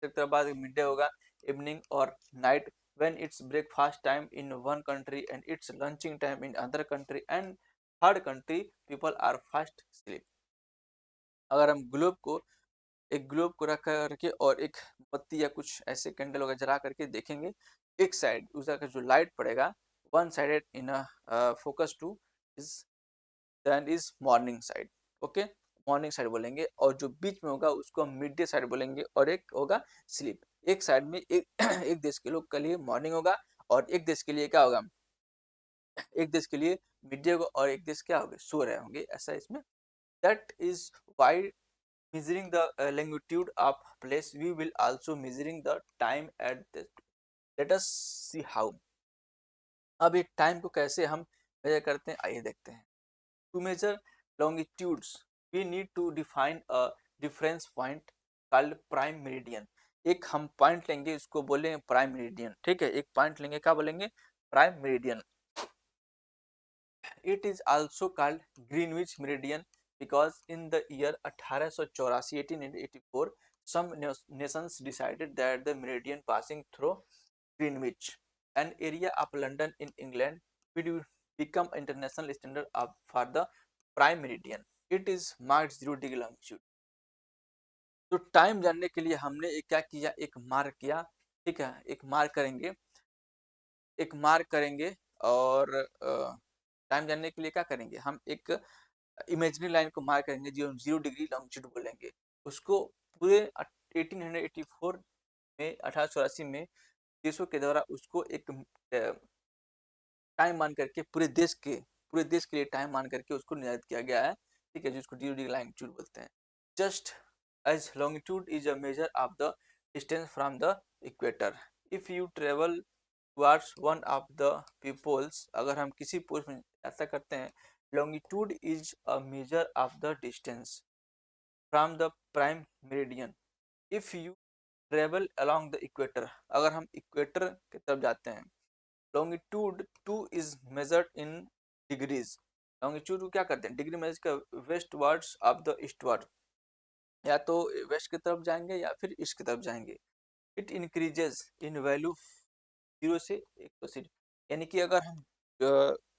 के बाद मिड डे होगा, इवनिंग और night, when it's breakfast time in one country and it's lunching time in other country and third country people are fast sleep। अगर हम globe को एक globe को रख करके और एक बत्ती या कुछ ऐसे कैंडल वगैरह जला करके देखेंगे, एक साइड उसका जो लाइट पड़ेगा one sided in focus to is then is morning side. Okay, morning side बोलेंगे, और जो बीच में होगा उसको हम मिड डे साइड बोलेंगे, और एक होगा स्लीप। एक साइड में एक एक देश के लोग के लिए मॉर्निंग होगा और एक देश के लिए क्या होगा, एक देश के लिए मिड डे होगा और एक देश क्या होंगे, सो रहे होंगे, ऐसा इसमें। That is why measuring the longitude of place we will also measuring the time at the, let us see how। अब ये टाइम को कैसे हम मेजर करते हैं, आइए देखते हैं। To measure longitudes we need to define a reference point called prime meridian। एक हम पॉइंट लेंगे, इसको बोलेंगे प्राइम मेरिडियन। ठीक है, एक पॉइंट लेंगे, क्या बोलेंगे, prime meridian. It is also called Greenwich Meridian because in the year 1884 1884 some nations decided that the meridian passing through Greenwich, an area of London in England, will become international standard for the prime meridian। It is marked 0 degree longitude। तो time जानने के लिए हमने एक क्या किया, एक mark किया। ठीक है, एक मार्क करेंगे, एक मार्क करेंगे, और टाइम जानने के लिए क्या करेंगे, हम एक इमेजिनरी लाइन को मार्क करेंगे जो 0 डिग्री लॉन्गिट्यूड बोलेंगे। उसको पूरे 1884 में 1884 में देशों के द्वारा उसको एक टाइम मान करके पूरे देश के लिए टाइम मान करके उसको निर्धारित किया गया है। ठीक है, जिसको 0 डिग्री लॉन्गिट्यूड बोलते हैं। Just as longitude is a measure of the distance from the equator, if you travel towards one of the peoples, अगर हम किसी पोल में ऐसा करते हैं, longitude is a measure of the distance from the prime meridian if you travel along the equator। अगर हम equator की तरफ जाते हैं, longitude 2 is measured in degrees। longitude को क्या करते हैं, डिग्री मेजर कर westwards of the eastward, या तो वेस्ट की तरफ जाएंगे या फिर ईस्ट की तरफ जाएंगे। इट इंक्रीजेज इन वैल्यू 0 से 180, यानी कि अगर हम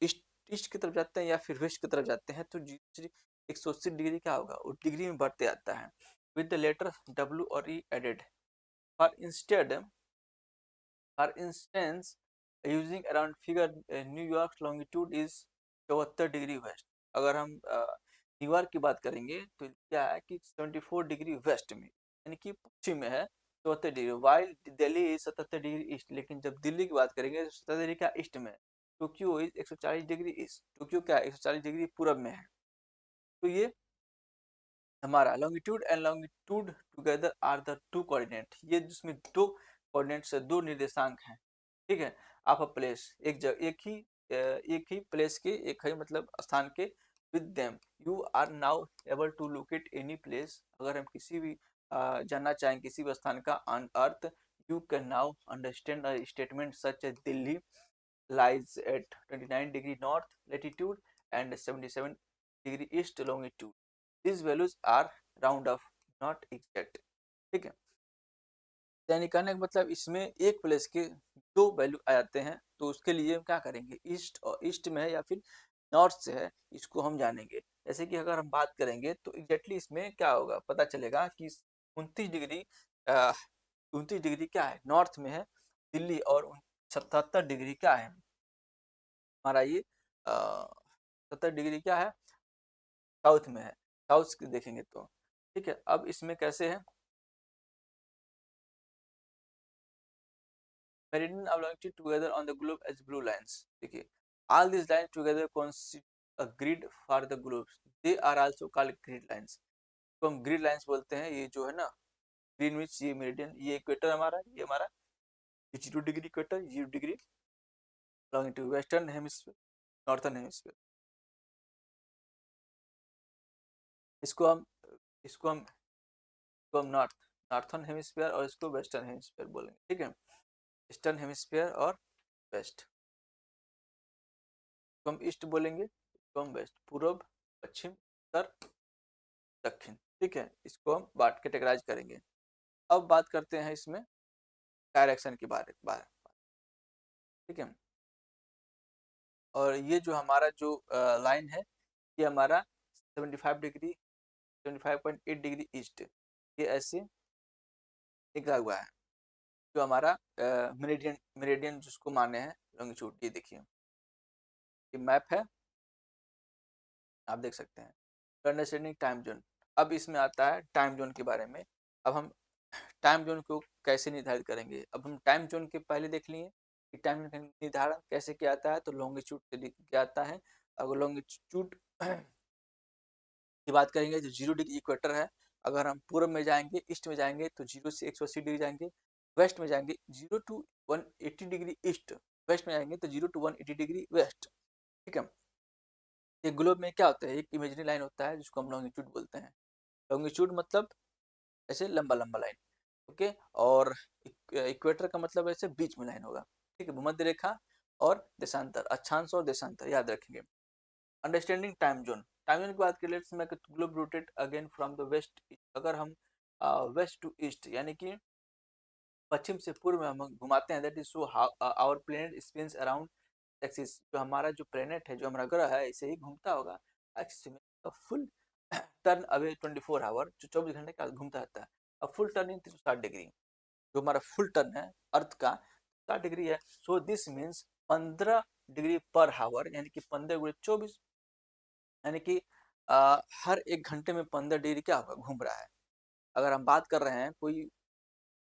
ईस्ट ईस्ट की तरफ जाते हैं या फिर वेस्ट की तरफ जाते हैं तो 180 डिग्री क्या होगा, वो डिग्री में बढ़ते आता है। विद द लेटर W और E added. For instead for instance using around figure New York longitude is 74 degree west. अगर हम न्यूयॉर्क की बात करेंगे तो क्या है कि 74 डिग्री वेस्ट में, यानी कि पश्चिम में है 74 degree, while Delhi is 77 degree east. लेकिन जब दिल्ली की बात करेंगे तो 77 डिग्री क्या ईस्ट में है। Tokyo is 140 degree east, Tokyo क्या 140 डिग्री पूरब में है। तो ये हमारा longitude and longitude together are the two coordinate, ये जिसमें दो कोऑर्डिनेट्स है, दो निर्देशांक हैं। ठीक है, ऑफ अ प्लेस, एक जगह एक ही प्लेस के, एक ही मतलब स्थान के, with them you are now able to locate any place. अगर हम किसी भी जानना चाहें किसी भी स्थान का on earth, you can now understand a statement such as Delhi lies at 29 degree north latitude and 77 degree east longitude। These values are round off, not exact। ठीक है, यानी कहने का मतलब इसमें एक प्लेस के दो वैल्यू आ जाते हैं, तो उसके लिए क्या करेंगे, ईस्ट और ईस्ट में है या फिर नॉर्थ से है, इसको हम जानेंगे। जैसे कि अगर हम बात करेंगे तो एग्जैक्टली इसमें क्या होगा, पता चलेगा कि 29 डिग्री 29 डिग्री क्या है, नॉर्थ में है दिल्ली, और 77 डिग्री क्या है हमारा ये 70 डिग्री क्या है, साउथ में है। साउथ देखेंगे तो ठीक है। अब इसमें कैसे है, meridian of longitude together on the globe as blue lines. देखिए, all this lines together constitute a grid for the globe, they are also called grid lines. तो हम ग्रिड लाइंस बोलते हैं, ये जो है ना ग्रीनविच, ये मेरिडियन, ये इक्वेटर हमारा, ये हमारा 0 degree equator, 0 degree longitude, western hemisphere, northern hemisphere. इसको हम इसको हम इसको हम नॉर्थर्न हेमिस्फीयर और इसको वेस्टर्न हेमिस्फीयर बोलेंगे। ठीक है, ईस्टर्न हेमिस्फीयर और वेस्ट, इसको हम ईस्ट बोलेंगे, इसको हम वेस्ट, पूर्व, पश्चिम, उत्तर, दक्षिण। ठीक है, इसको हम बांट कैटेगराइज करेंगे। अब बात करते हैं इसमें डायरेक्शन के बारे बारे ठीक है। और ये जो हमारा जो लाइन है, ये हमारा 75 डिग्री 75.8 डिग्री ईस्ट, ये ऐसे लिखा हुआ है, जो हमारा मेरिडियन मेरिडियन जिसको माने हैं लॉन्गिट्यूड। ये देखिए, ये मैप है, आप देख सकते हैं। अंडरस्टैंडिंग टाइम जोन, अब इसमें आता है टाइम जोन के बारे में। अब हम टाइम जोन को कैसे निर्धारित करेंगे। अब हम टाइम जोन के पहले देख लिए कि टाइम जोन का निर्धारण कैसे किया जाता है, तो लॉन्गिट्यूड से किया जाता है। अगर लॉन्गिट्यूड की बात करेंगे तो 0 डिग्री इक्वेटर है। अगर हम पूर्व में जाएंगे, ईस्ट में जाएंगे तो 0 से 180 डिग्री जाएंगे। वेस्ट में जाएंगे 0 टू 180 डिग्री ईस्ट, वेस्ट में जाएंगे तो 0 टू 180 डिग्री वेस्ट। ठीक है। ये ग्लोब में क्या होता है, एक इमेजिनरी लाइन होता है जिसको हम लॉन्गिट्यूड बोलते हैं। लॉन्गिट्यूड मतलब ऐसे लंबा लंबा लाइन, ओके। और इक्वेटर का मतलब ऐसे बीच में लाइन होगा, ठीक है। भूमध्य रेखा और देशांतर, अक्षांश और देशांतर याद रखेंगे। Understanding time zone, time zone की बात करें, let's make globe rotate again from the west. अगर हम वेस्ट टू ईस्ट यानी कि पश्चिम से पूर्व में हम घुमाते हैं, that is so our planet spins around axis. जो हमारा जो प्लेनेट है, जो हमारा ग्रह है, ऐसे ही घूमता होगा एक्सिस में। फुल टर्न अवे 24 आवर, जो 24 घंटे का घूमता रहता है। अब फुल टर्न इन 360 डिग्री, जो हमारा फुल टर्न है अर्थ का 60 डिग्री है। So this means 15 degree per hour, यानी कि 15 गुणे 24, यानी कि हर एक घंटे में 15 डिग्री क्या होगा, घूम रहा है। अगर हम बात कर रहे हैं कोई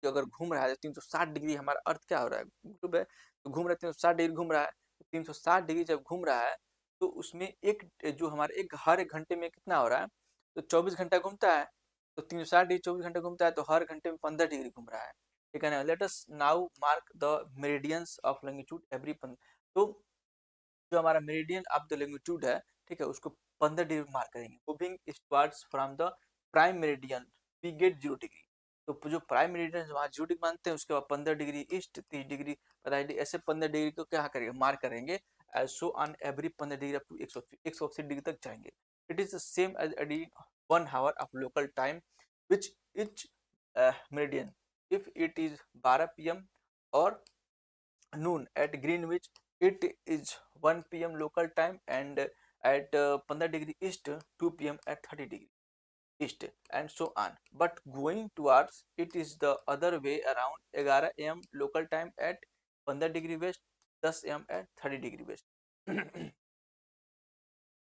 जो अगर घूम रहा है 360 डिग्री, हमारा अर्थ क्या हो रहा है, ग्लोब है तो घूम रहा है 360 डिग्री घूम रहा है। 360 डिग्री जब घूम रहा है तो उसमें एक जो हमारे हर एक घंटे में कितना हो रहा है, तो 24 घंटा घूमता है। तो 360 डिग्री 24 घंटे घूमता है, तो हर घंटे में 15 डिग्री घूम रहा है। ठीक है ना। Late us now mark the meridians of longitude every. तो जो हमारा मेरिडियन ऑफ द लॉन्गिट्यूड है, ठीक है, उसको 15 डिग्री मार्क करेंगे। Moving eastwards from the prime meridian we get 0 degree. तो जो प्राइम मेरिडियन वहाँ 0 डिग्री मानते हैं, उसके बाद 15 डिग्री ईस्ट, 30 डिग्री 25 डिग्री, ऐसे 15 डिग्री को क्या करेंगे, मार्क करेंगे। So on every 15 degree up to 180 degree तक जाएंगे। It is the same as adding 1 hour of local time which each meridian if it is 12 PM और noon at Greenwich, it is 1 PM local time, and at 15 degree east 2 PM at 30 degree east, and so on. But going towards it is the other way around, 11 AM local time at 15 degree west, 10 AM at 30 degree west.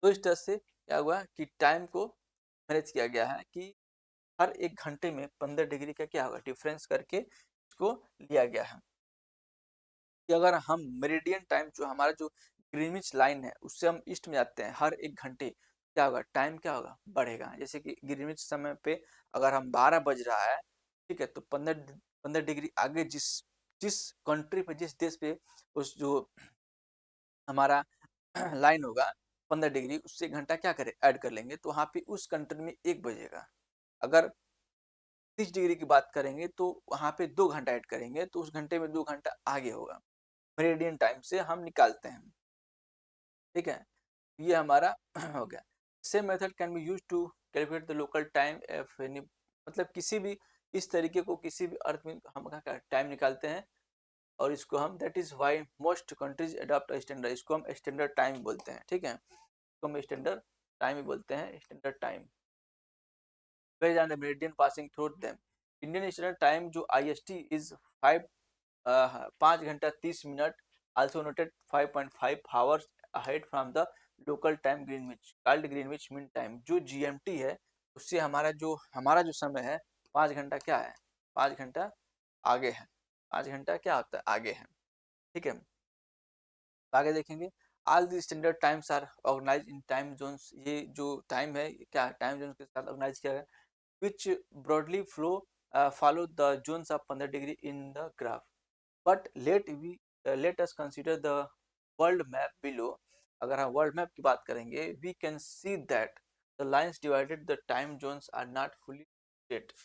तो इस तरह से क्या हुआ कि time को manage किया गया है कि हर एक घंटे में 15 डिग्री का क्या होगा, डिफरेंस करके इसको लिया गया है। कि अगर हम मेरिडियन टाइम, जो हमारा जो ग्रीनविच लाइन है, उससे हम ईस्ट में जाते हैं, हर एक घंटे क्या होगा, टाइम क्या होगा, बढ़ेगा। जैसे कि ग्रीनविच समय पे अगर हम 12 बज रहा है, ठीक है, तो 15 डिग्री आगे जिस जिस कंट्री पे, जिस देश पे उस जो हमारा लाइन होगा 15 डिग्री, उससे एक घंटा क्या करें, ऐड कर लेंगे, तो वहाँ पे उस कंट्री में 1 बजेगा। अगर 30 डिग्री की बात करेंगे तो वहाँ पे 2 घंटा ऐड करेंगे, तो उस घंटे में 2 घंटा आगे होगा। मेरिडियन टाइम से हम निकालते हैं, ठीक है। ये हमारा हो गया। Same method can be use to calculate the local time of any, मतलब किसी भी इस तरीके को किसी भी अर्थ में हम टाइम निकालते हैं, और इसको हम, that is why most countries adopt standard, इसको हम स्टैंडर्ड टाइम बोलते हैं, ठीक है। इसको हम स्टैंडर्ड टाइम ही बोलते हैं, standard time. based on the meridian passing through them. Indian Standard Time जो IST is 5 घंटा 30 minute, also noted 5.5 hours ahead from the local time Greenwich, called Greenwich Mean Time। जो GMT है उससे हमारा जो समय है 5 घंटा क्या है, 5 घंटा आगे है, 5 घंटा क्या होता है, आगे है, ठीक है। आगे देखेंगे, all the standard times are organise in time zones. ये जो टाइम है क्या टाइम जोन के साथ ऑर्गेनाइज किया गया, which broadly follow the zones of 15 degree in the graph. But let us consider the world map below। अगर हम वर्ल्ड मैप की बात करेंगे, we can see that the lines divided the time zones are not fully state।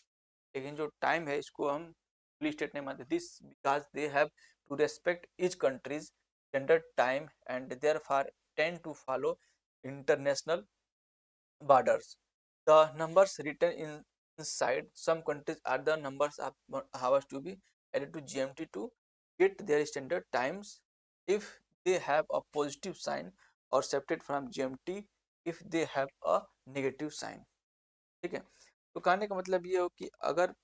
लेकिन जो time है इसको हम fully state नहीं मानते, this because they have to respect each country's standard time and therefore tend to follow international borders। The numbers written in inside some countries are the numbers of hours to be added to GMT to get their standard times if they have a positive sign or separate from GMT if they have a negative sign। ठीक है, तो कहने का मतलब ये हो कि अगर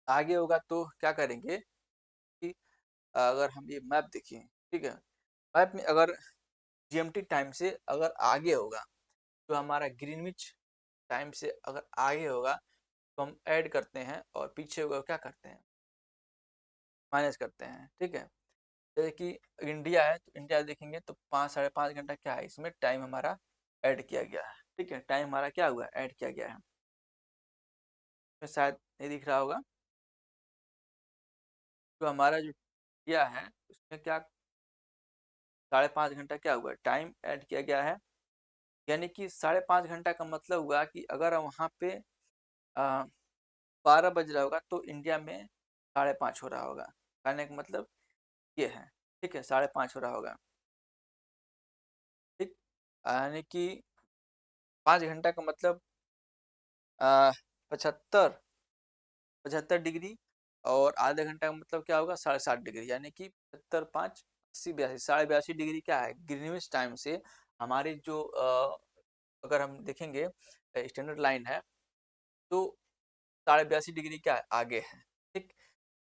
आगे होगा तो क्या करेंगे कि अगर हम ये मैप देखें, ठीक है, मैप में अगर GMT टाइम से अगर आगे होगा तो हमारा ग्रीनविच टाइम से अगर आगे होगा तो हम ऐड करते हैं और पीछे होगा क्या करते हैं, माइनस करते हैं। ठीक है, जैसे कि इंडिया है तो इंडिया देखेंगे तो 5 साढ़े 5 घंटा क्या है, इसमें टाइम हमारा ऐड किया गया है। ठीक है, टाइम हमारा क्या हुआ, ऐड किया गया है। तो शायद नहीं दिख रहा होगा, तो हमारा जो किया है उसमें क्या 5.5 घंटा क्या हुआ, टाइम ऐड किया गया है। यानी कि 5.5 घंटा का मतलब हुआ कि अगर वहाँ पे 12 बज रहा होगा तो इंडिया में 5:30 हो रहा होगा, कहने का मतलब ये है। ठीक है, 5:30 हो रहा होगा। ठीक, यानी कि 5 घंटा का मतलब 75 75 डिग्री, और आधे घंटा का मतलब क्या होगा 60.5 डिग्री, यानी कि 75 5 80 82 82 डिग्री क्या है ग्रीनविच टाइम से हमारी जो अगर हम देखेंगे स्टैंडर्ड लाइन है तो 82 डिग्री क्या है आगे है। ठीक,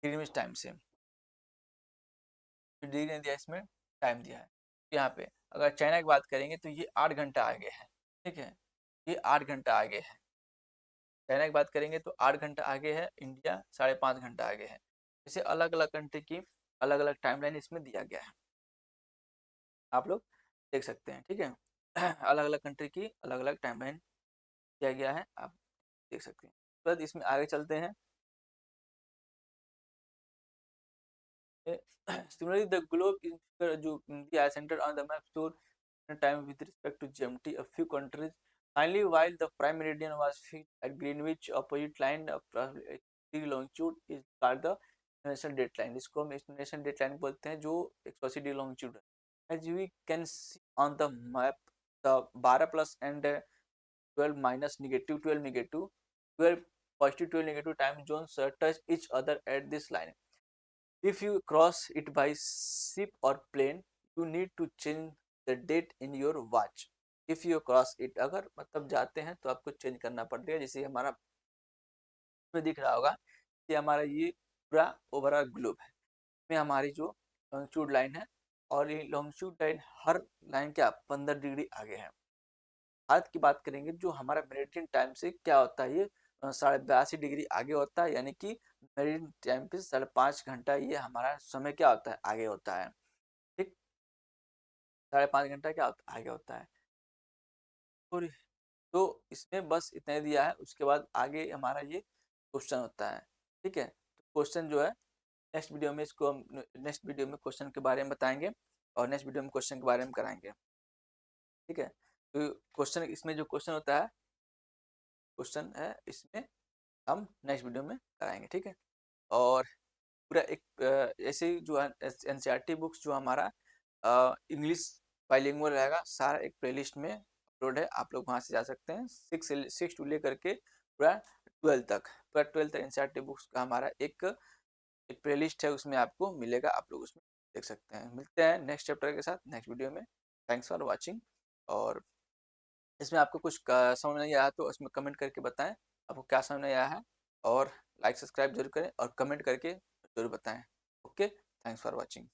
ग्रीनविच टाइम से डिग्री ने दिया, इसमें टाइम दिया है। यहाँ पे अगर चाइना की बात करेंगे तो ये 8 घंटा आगे है। ठीक है, ये 8 घंटा आगे है। चाइना की बात करेंगे तो 8 घंटा आगे है, इंडिया 5.5 घंटा आगे है। इसे अलग अलग कंट्री की अलग अलग टाइमलाइन इसमें दिया गया है, आप लोग देख सकते हैं। ठीक है, अलग अलग कंट्री की अलग अलग टाइमलाइन दिया गया है, आप देख सकते हैं। तो इसमें आगे चलते हैं। Similarly, the globe is जो India is centered on the map show time with respect to GMT. A few countries finally, while the prime meridian was fixed at Greenwich, opposite line of longitude is called the international dateline. इसको हम international dateline बोलते हैं, जो 180 degree longitude है। As we can see on the map, the 12 plus and 12 minus negative 12 negative 12 positive 12 negative time zones touch each other at this line. If you cross it by ship or plane, you need to change the date in your watch. If you cross it, अगर मतलब जाते हैं तो आपको change करना पड़ेगा। जैसे हमारा में दिख रहा होगा कि हमारा ये पूरा ओवरऑल ग्लोब है, में हमारी जो लॉन्गिट्यूड लाइन है, और ये लॉन्गिट्यूड लाइन हर लाइन क्या 15 डिग्री आगे है। आज की बात करेंगे जो हमारा मेरिडियन टाइम से क्या होता है, ये 82.5 डिग्री आगे होता है, यानी कि मेरिडियन टाइम पे 5.5 घंटा ये हमारा समय क्या होता है आगे होता है। ठीक, 5.5 घंटा क्या होता है आगे होता है। और तो इसमें बस इतना ही दिया है, उसके बाद आगे हमारा ये क्वेश्चन होता है। ठीक है, तो क्वेश्चन जो है नेक्स्ट वीडियो में, इसको हम नेक्स्ट वीडियो में क्वेश्चन के बारे में बताएंगे और नेक्स्ट वीडियो में क्वेश्चन के बारे में कराएंगे। ठीक है, तो क्वेश्चन इसमें जो क्वेश्चन होता है, क्वेश्चन है इसमें हम नेक्स्ट वीडियो में कराएंगे। ठीक है, और पूरा एक ऐसे जो है एनसीईआरटी बुक्स जो हमारा इंग्लिश बाइलिंगुअल रहेगा, सारा एक प्लेलिस्ट में अपलोड है, आप लोग वहाँ से जा सकते हैं। 6 टू लेकर के पूरा 12 तक, पूरा 12 तक एनसीईआरटी बुक्स का हमारा एक प्लेलिस्ट है, उसमें आपको मिलेगा, आप लोग उसमें देख सकते हैं। मिलते हैं नेक्स्ट चैप्टर के साथ नेक्स्ट वीडियो में। Thanks for watching. और इसमें आपको कुछ समझ नहीं आया तो उसमें कमेंट करके बताएं आपको क्या समझ नहीं आया है, और लाइक सब्सक्राइब जरूर करें और कमेंट करके जरूर बताएं। Okay, thanks for watching.